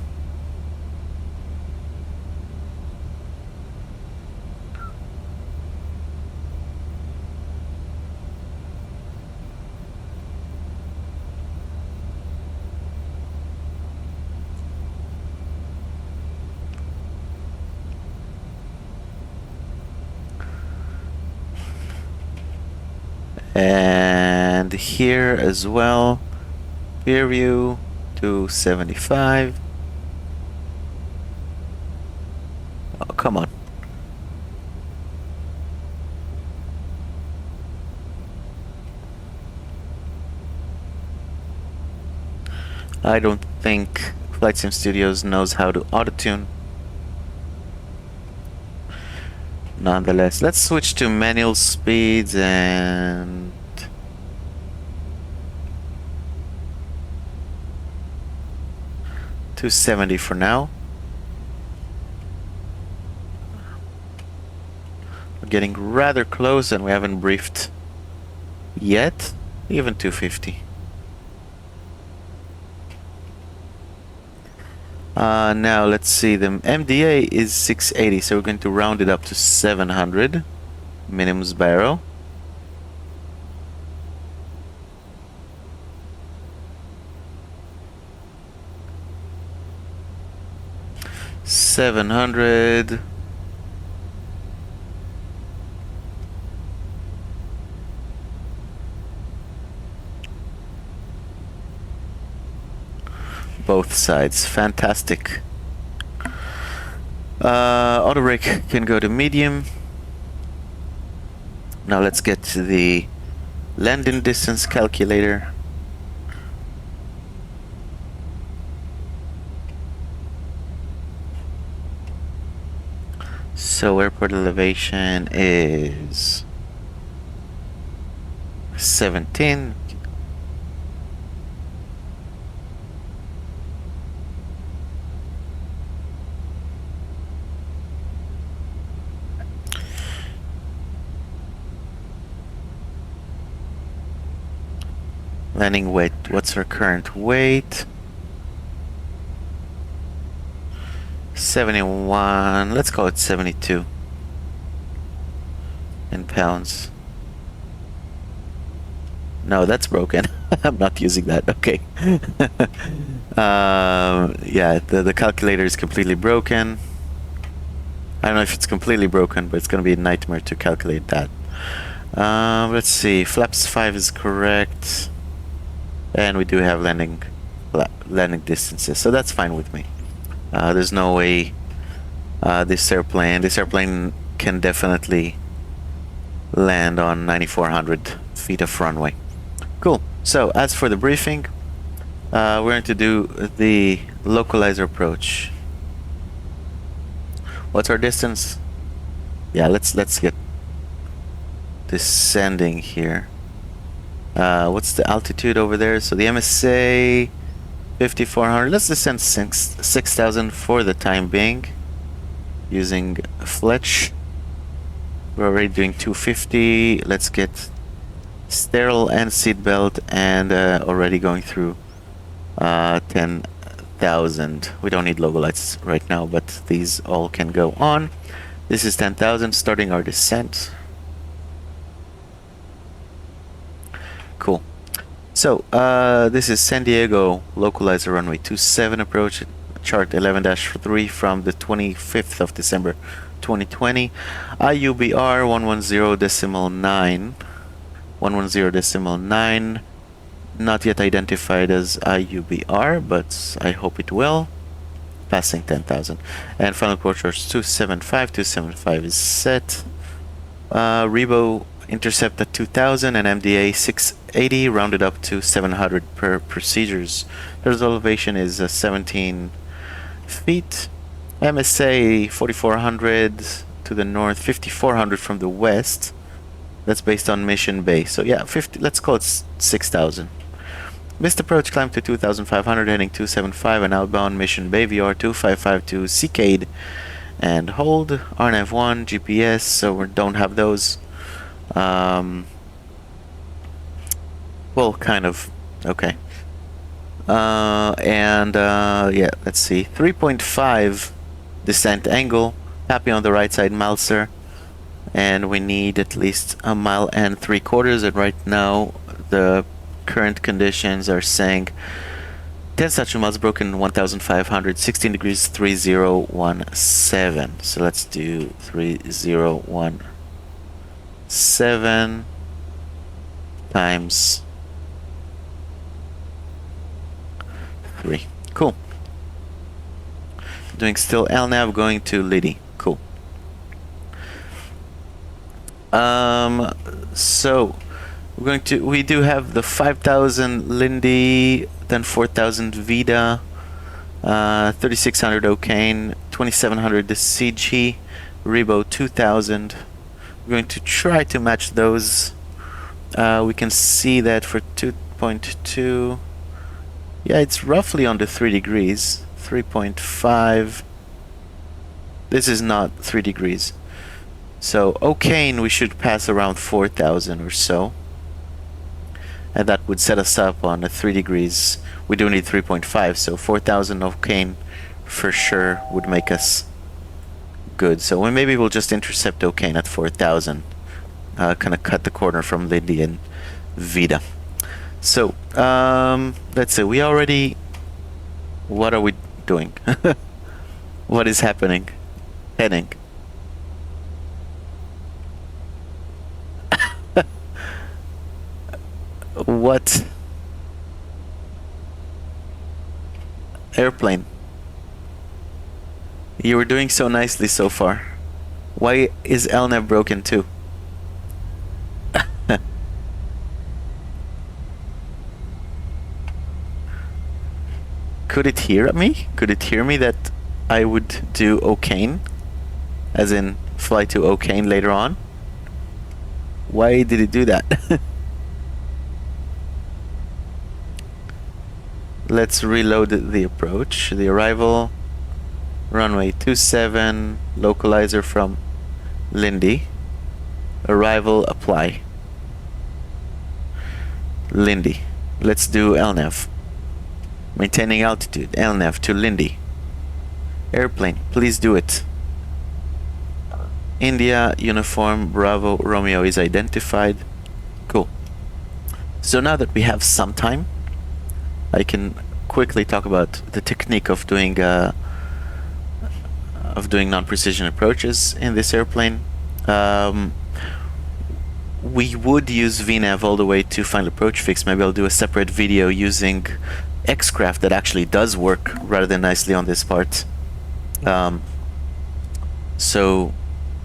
S1: And here as well, peer view to 75. Oh, come on. I don't think Flight Sim Studios knows how to auto-tune. Nonetheless, let's switch to manual speeds and to 70 for now. We're getting rather close and we haven't briefed yet. Even 250. Now let's see, the MDA is 680, so we're going to round it up to 700 minimum barrel. $700. Both sides, fantastic. Auto brake can go to medium. Now let's get to the landing distance calculator. So airport elevation is 17. Landing weight, what's our current weight? 71, let's call it 72 in pounds. No, that's broken. I'm not using that, okay. Yeah, the calculator is completely broken. I don't know if it's completely broken, but it's gonna be a nightmare to calculate that. Let's see, flaps 5 is correct. And we do have landing distances, so that's fine with me. There's no way this airplane can definitely land on 9,400 feet of runway. Cool. So as for the briefing, we're going to do the localizer approach. What's our distance? Yeah, let's get descending here. What's the altitude over there? So the MSA 5400. Let's descend 6,000 for the time being using Fletch. We're already doing 250. Let's get sterile and seatbelt, and already going through 10,000. We don't need logo lights right now, but these all can go on. This is 10,000, starting our descent. Cool. So this is San Diego localizer runway 27 approach, chart 11-3 from the 25th of December 2020. IUBR 110.9. 110.9. Not yet identified as IUBR, but I hope it will. Passing 10,000. And final approach charge 275. 275 is set. Rebo intercept at 2000 and MDA 680, rounded up to 700 per procedures. The elevation is 17 feet. MSA 4400 to the north, 5400 from the west. That's based on Mission Bay. So yeah, 50. Let's call it 6,000. Missed approach, climb to 2,500, heading 275, and outbound Mission Bay VR 255 to Seacade, and hold. RNAV1 GPS. So we don't have those. Well, kind of. Okay. Yeah, let's see. 3.5 descent angle. Happy on the right side, Malser. And we need at least 1.75 miles. And right now, the current conditions are saying 10 statute miles broken, 1,500, 16 degrees, 3017. So let's do 3017 times 3. Cool. Doing still LNAV, going to Liddy. Cool. So we do have the 5,000 Lindy, then 4,000 Vida, 3,600 Ocane, 2,700 the CG, Rebo 2,000. We're going to try to match those. We can see that for 2.2, yeah, it's roughly under 3 degrees. 3.5. This is not 3 degrees. So Ocane, we should pass around 4,000 or so. And that would set us up on a 3 degrees. We do need 3.5, so 4,000 Ocane for sure would make us good. So maybe we'll just intercept Ocane at 4,000. Kind of cut the corner from Lindy and Vida. So let's say we already... What are we doing? What is happening? Heading. What? Airplane. You were doing so nicely so far. Why is LNAV broken too? Could it hear me? Could it hear me that I would do Ocane? As in fly to Ocane later on? Why did it do that? Let's reload the approach. The arrival, runway 27, localizer from Lindy. Arrival, apply. Lindy. Let's do LNAV. Maintaining altitude, LNAV to Lindy. Airplane, please do it. India, uniform, Bravo, Romeo is identified. Cool. So now that we have some time, I can quickly talk about the technique of doing non-precision approaches in this airplane. We would use VNAV all the way to final approach fix. Maybe I'll do a separate video using Xcraft that actually does work rather than nicely on this part. So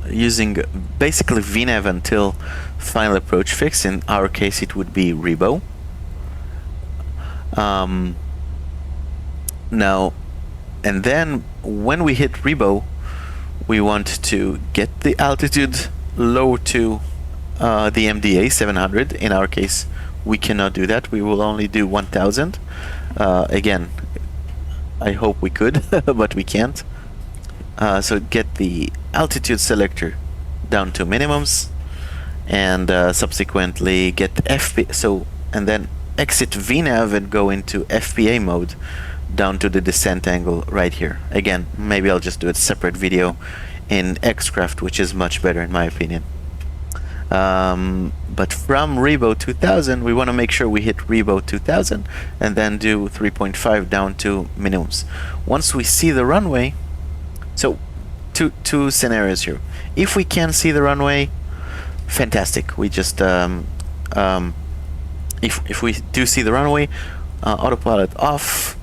S1: using basically VNAV until final approach fix, in our case it would be Rebo. Now, and then when we hit rebo, we want to get the altitude low to the MDA 700. In our case, we cannot do that. We will only do 1000. Again, I hope we could, but we can't. So get the altitude selector down to minimums, and subsequently get FP. So and then exit VNav and go into FPA mode down to the descent angle right here. Again, maybe I'll just do a separate video in Xcraft, which is much better in my opinion. But from Rebo 2000, we want to make sure we hit Rebo 2000 and then do 3.5 down to minimums. Once we see the runway, so two scenarios here. If we can see the runway, fantastic. We just if we do see the runway, autopilot off,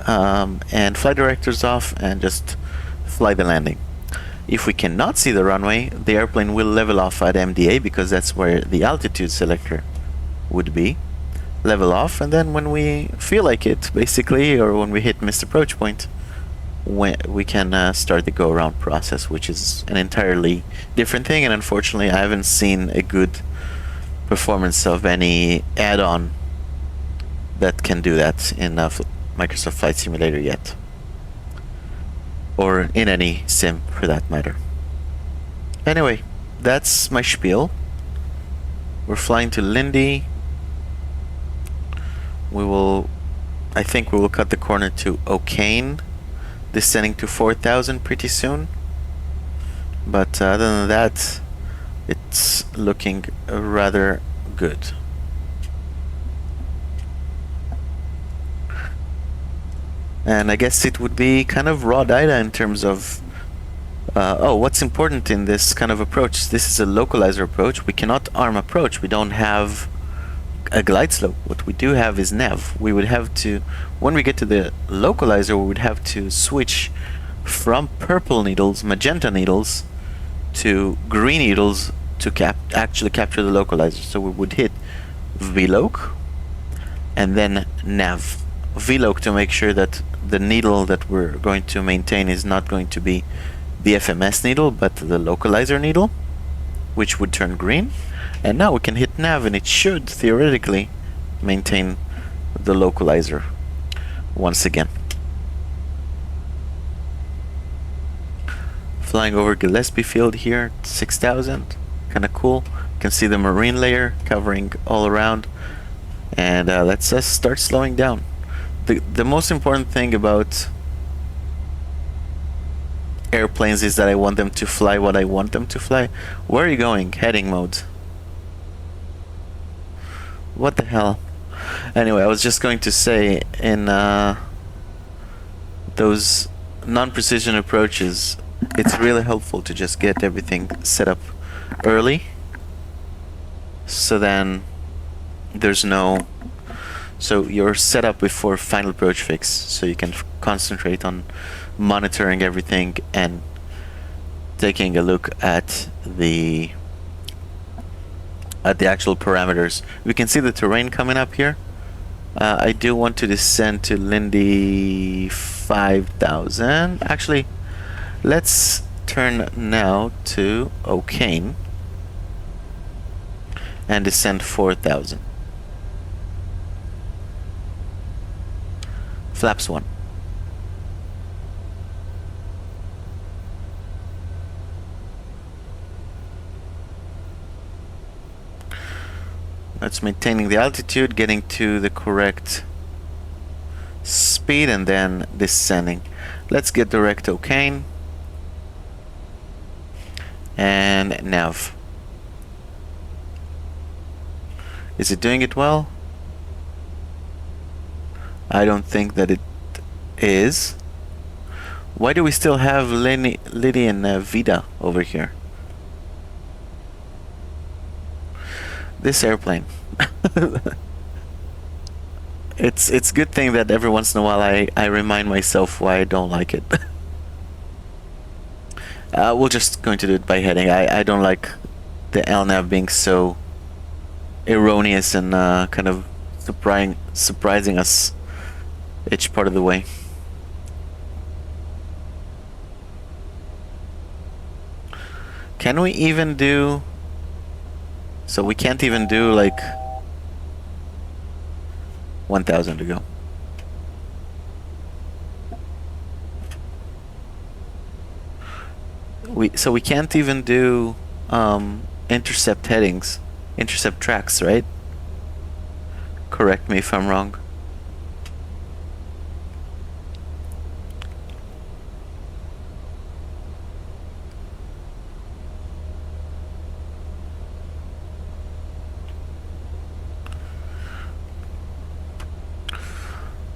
S1: and flight directors off, and just fly the landing. If we cannot see the runway, the airplane will level off at MDA, because that's where the altitude selector would be. Level off, and then when we feel like it, basically, or when we hit missed approach point, we can start the go-around process, which is an entirely different thing, and unfortunately I haven't seen a good performance of any add-on that can do that in Microsoft Flight Simulator yet, or in any sim for that matter. Anyway, that's my spiel. We're flying to Lindy. I think we will cut the corner to O'Kane, descending to 4,000 pretty soon. But other than that, it's looking rather good. And I guess it would be kind of raw data in terms of what's important in this kind of approach. This is a localizer approach. We cannot arm approach. We don't have a glide slope. What we do have is nav. We would have to, when we get to the localizer, we would have to switch from purple needles, magenta needles, to green needles to actually capture the localizer. So we would hit VLOC and then nav. VLOC to make sure that the needle that we're going to maintain is not going to be the FMS needle, but the localizer needle, which would turn green. And now we can hit nav, and it should theoretically maintain the localizer once again. Flying over Gillespie Field here, 6,000, kind of cool. You can see the marine layer covering all around, and let's start slowing down. The most important thing about airplanes is that I want them to fly what I want them to fly. Where are you going? Heading mode. What the hell? Anyway, I was just going to say, in those non-precision approaches, it's really helpful to just get everything set up early, so then there's no... So you're set up before final approach fix, so you can concentrate on monitoring everything and taking a look at the actual parameters. We can see the terrain coming up here. I do want to descend to Lindy 5,000. Actually, let's turn now to O'Kane and descend 4,000. Flaps 1. That's maintaining the altitude, getting to the correct speed, and then descending. Let's get direct O'Kane and nav. Is it doing it well? I don't think that it is. Why do we still have Liddy and Vida over here? This airplane. It's good thing that every once in a while I remind myself why I don't like it. We're just going to do it by heading. I don't like the LNAV being so erroneous and kind of surprising us each part of the way. Can we even do... So we can't even do like 1,000 to go. So we can't even do intercept headings, intercept tracks, right? Correct me if I'm wrong.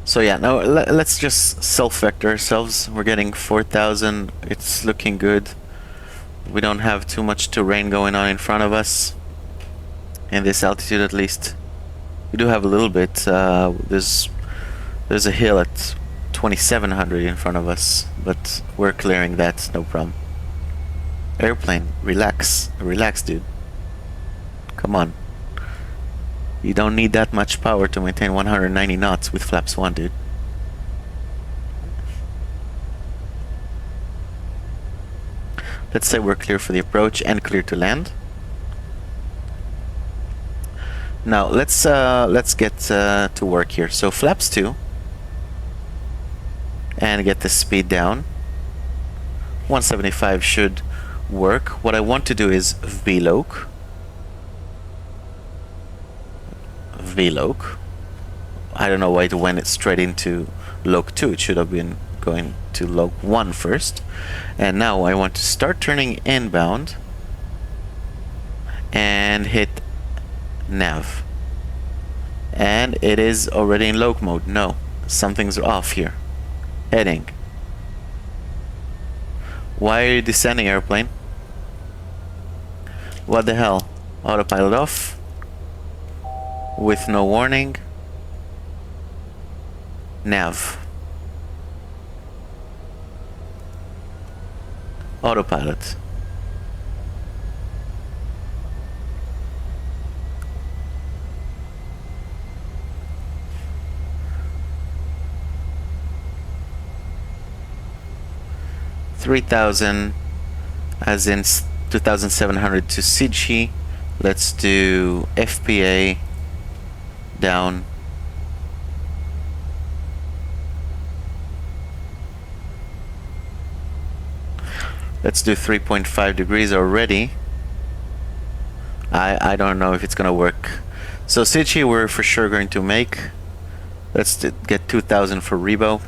S1: So yeah, now let's just self-vector ourselves. We're getting 4,000. It's looking good. We don't have too much terrain going on in front of us. In this altitude, at least. We do have a little bit. There's a hill at 2,700 in front of us, but we're clearing that, no problem. Airplane, relax. Relax, dude. Come on. You don't need that much power to maintain 190 knots with flaps 1, dude. Let's say we're clear for the approach and clear to land. Now let's get to work here. So flaps 2 and get the speed down. 175 should work. What I want to do is VLOC. VLOC. I don't know why it went straight into LOC 2. It should have been going to LOC 1 first. And now I want to start turning inbound and hit nav. And it is already in LOC mode. No, something's off here. Heading. Why are you descending, airplane? What the hell? Autopilot off. With no warning. Nav. Autopilot. $3,000 as in 2,700 to Sydchi. Let's do FPA down. Let's do 3.5 degrees already. I don't know if it's gonna work. So Sydchi we're for sure going to make. Let's get 2,000 for Rebo.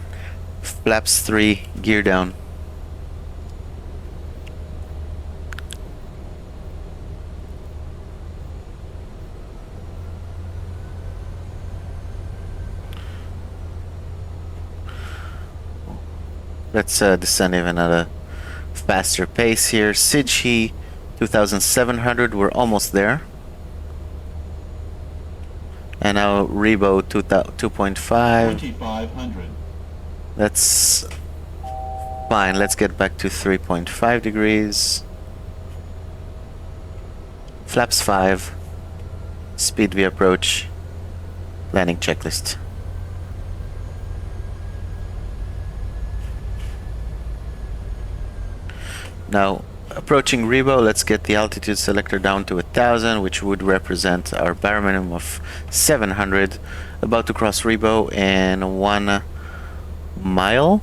S1: Flaps 3, gear down. Let's descend even at a faster pace here. Sydchi 2,700, we're almost there. And now Rebo 2.5.
S7: 2,500.
S1: That's fine. Let's get back to 3.5 degrees. Flaps 5. Speed V approach. Landing checklist. Now, approaching Rebo, let's get the altitude selector down to 1,000, which would represent our bar minimum of 700. About to cross Rebo in 1 mile,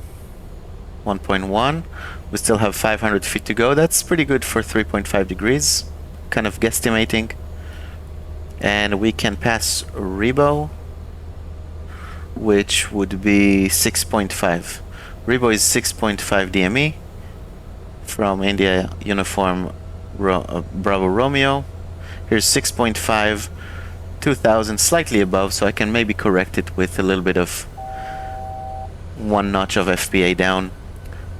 S1: 1.1. We still have 500 feet to go. That's pretty good for 3.5 degrees, kind of guesstimating. And we can pass Rebo, which would be 6.5. Rebo is 6.5 DME. From India Uniform Bravo Romeo. Here's 6.5, 2,000, slightly above, so I can maybe correct it with a little bit of 1 notch of FPA down.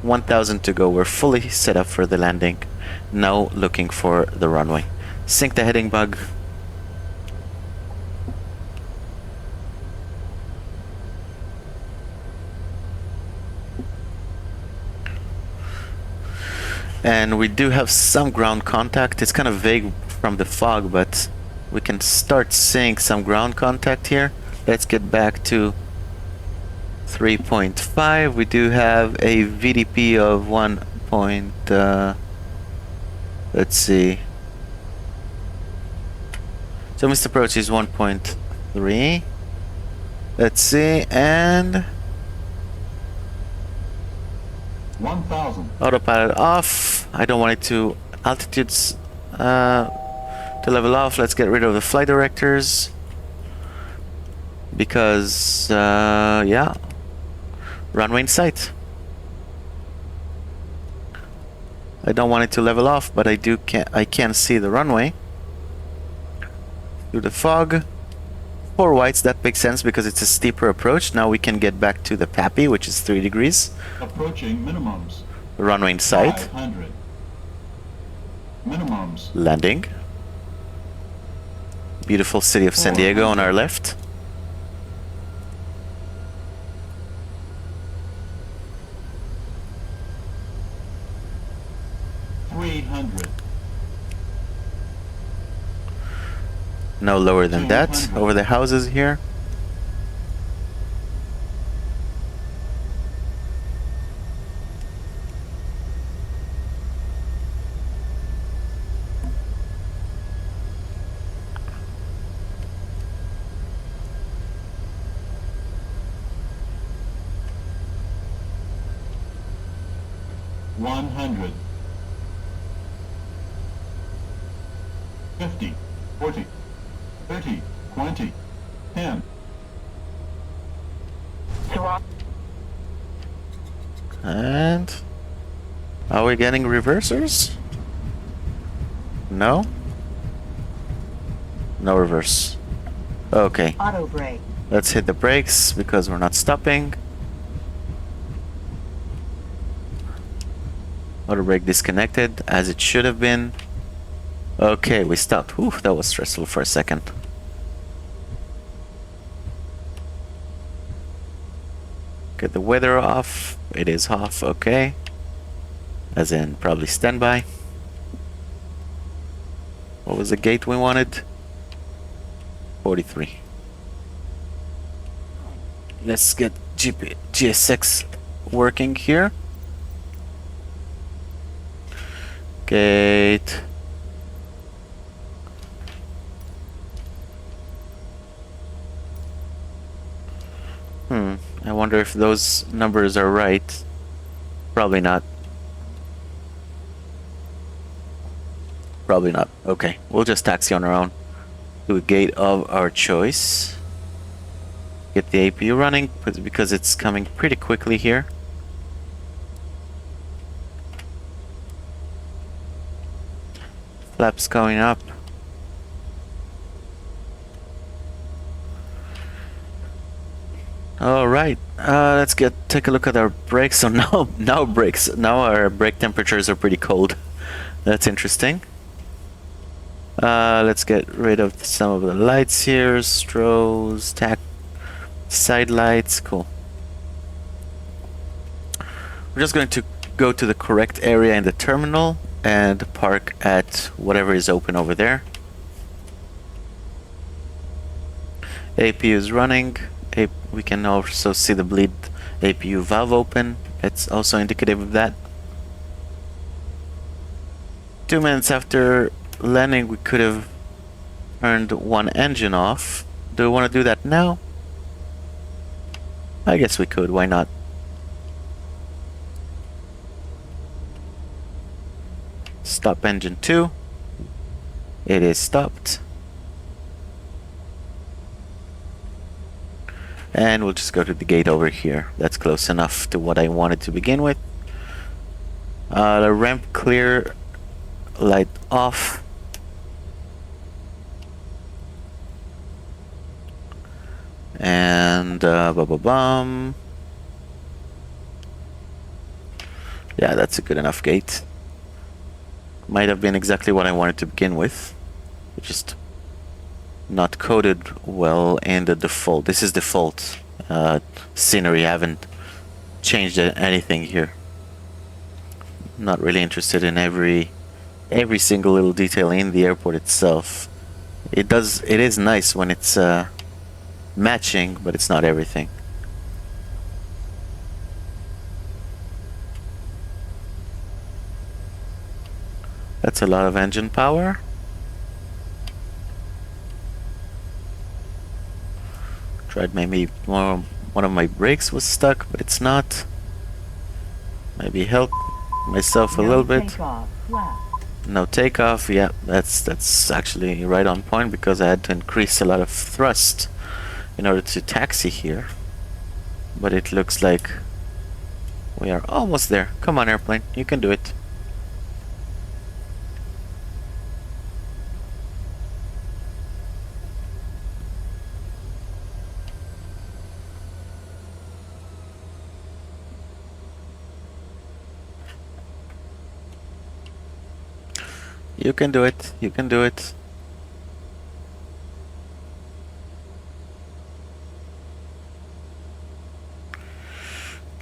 S1: 1,000 to go. We're fully set up for the landing. Now looking for the runway. Sync the heading bug. And we do have some ground contact. It's kind of vague from the fog, but we can start seeing some ground contact here. Let's get back to 3.5. We do have a VDP of 1. Let's see. So missed approach is 1.3. Let's see, and
S7: 1,000.
S1: autopilot off. I don't want it to altitudes to level off. Let's get rid of the flight directors because yeah, runway in sight. I don't want it to level off, but I can see the runway through the fog. 4 whites, that makes sense because it's a steeper approach. Now we can get back to the PAPI, which is 3 degrees.
S7: Approaching minimums.
S1: The runway in sight.
S7: 500. Minimums.
S1: Landing. Beautiful city of San Diego on our left. No lower than that.
S7: 200.
S1: Over the houses here.
S7: One hundred. 50, 40, 30, 20, 10.
S1: And are we getting reversers? No? No reverse. Okay.
S3: Auto brake.
S1: Let's hit the brakes because we're not stopping. Auto brake disconnected as it should have been. Okay, we stopped. Whew, that was stressful for a second. Get the weather off. It is off, okay. As in, probably standby. What was the gate we wanted? 43. Let's get GSX working here. Gate. I wonder if those numbers are right. Probably not. Probably not. Okay, we'll just taxi on our own to a gate of our choice. Get the APU running because it's coming pretty quickly here. Flaps going up. All right, let's take a look at our brakes. So now our brake temperatures are pretty cold. That's interesting. Let's get rid of some of the lights here, strobes, side lights. Cool. We're just going to go to the correct area in the terminal and park at whatever is open over there. APU is running. We can also see the bleed APU valve open. It's also indicative of that. 2 minutes after landing, we could have turned one engine off. Do we want to do that now? I guess we could. Why not? Stop engine 2. It is stopped. And we'll just go to the gate over here. That's close enough to what I wanted to begin with. The ramp clear, light off. And ba-ba-bum. Yeah, that's a good enough gate. Might have been exactly what I wanted to begin with. Just not coded well in the default. This is default scenery. I haven't changed anything here. Not really interested in every single little detail in the airport itself. It is nice when it's matching, but it's not everything. That's a lot of engine power. Tried maybe one of my brakes was stuck, but it's not. Maybe help myself a
S3: No
S1: little bit.
S3: takeoff. Left.
S1: No takeoff. Yeah, that's actually right on point because I had to increase a lot of thrust in order to taxi here. But it looks like we are almost there. Come on, airplane, you can do it. You can do it. You can do it.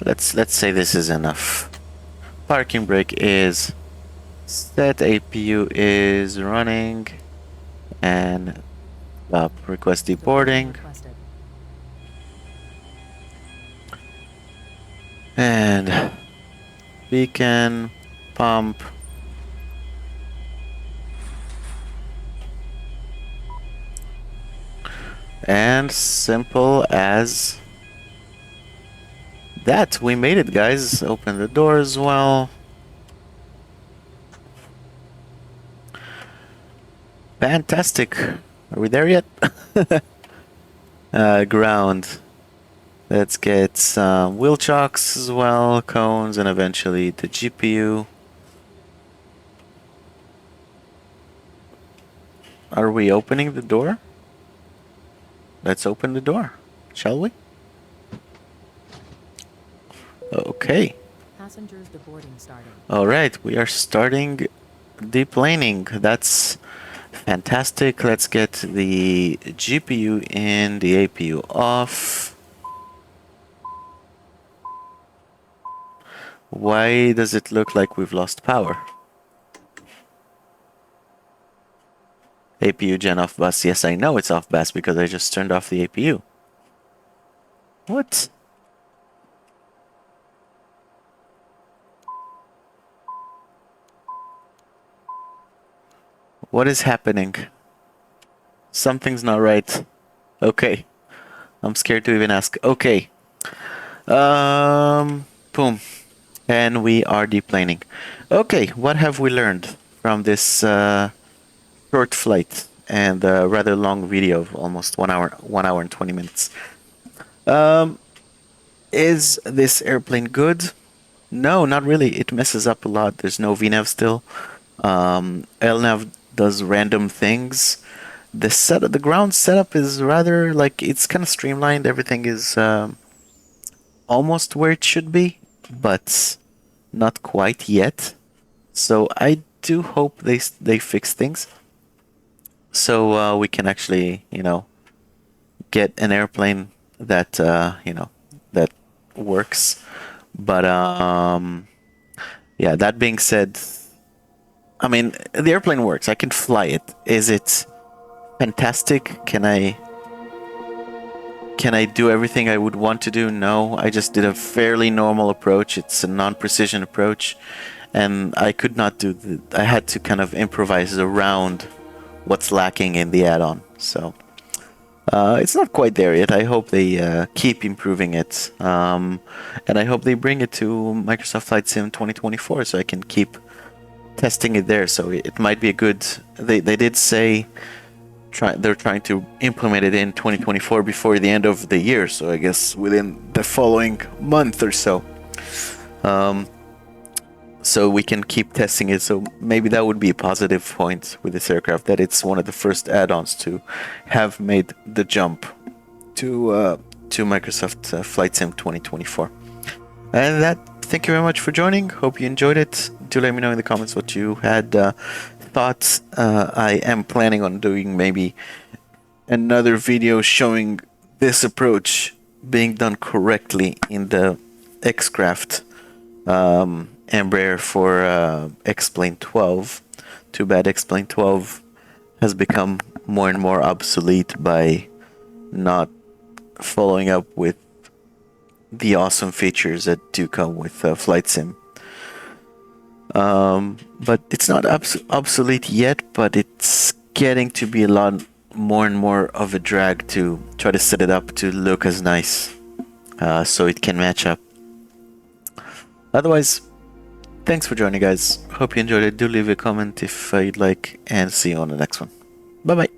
S1: Let's say this is enough. Parking brake is set. APU is running, and request deboarding.
S2: Requested.
S1: And beacon, pump. And simple as that. We made it, guys. Open the door as well. Fantastic. Are we there yet? Ground. Let's get some wheel chocks as well, cones, and eventually the GPU. Are we opening the door? Let's open the door, shall we? Okay.
S2: Passengers deboarding starting.
S1: Alright, we are starting deplaning. That's fantastic. Let's get the GPU in, the APU off. Why does it look like we've lost power? APU gen off bus. Yes, I know it's off bus because I just turned off the APU. What? What is happening? Something's not right. Okay. I'm scared to even ask. Okay. Boom. And we are deplaning. Okay, what have we learned from this short flight and rather long video of almost 1 hour and 20 minutes? Is this airplane good? No, not really. It messes up a lot. There's no VNAV still. LNAV does random things. The ground setup is rather like it's kind of streamlined. Everything is almost where it should be, but not quite yet. So I do hope they fix things, so we can actually, get an airplane that that works. But yeah, that being said, I mean, the airplane works. I can fly it. Is it fantastic? Can I do everything I would want to do? No, I just did a fairly normal approach. It's a non-precision approach, and I could not do I had to kind of improvise around what's lacking in the add-on. So it's not quite there yet. I hope they keep improving it, and I hope they bring it to Microsoft Flight Sim 2024 so I can keep testing it there. So it might be a good. They did say they're trying to implement it in 2024 before the end of the year. So I guess within the following month or so. So we can keep testing it. So maybe that would be a positive point with this aircraft, that it's one of the first add-ons to have made the jump to Microsoft Flight Sim 2024. And that, thank you very much for joining. Hope you enjoyed it. Do let me know in the comments what you had thoughts. I am planning on doing maybe another video showing this approach being done correctly in the X-Craft Embraer for X-Plane 12. Too bad X-Plane 12 has become more and more obsolete by not following up with the awesome features that do come with Flight Sim. But it's not obsolete yet, but it's getting to be a lot more and more of a drag to try to set it up to look as nice, so it can match up. Otherwise, thanks for joining, guys. Hope you enjoyed it. Do leave a comment if you'd like, and see you on the next one. Bye bye.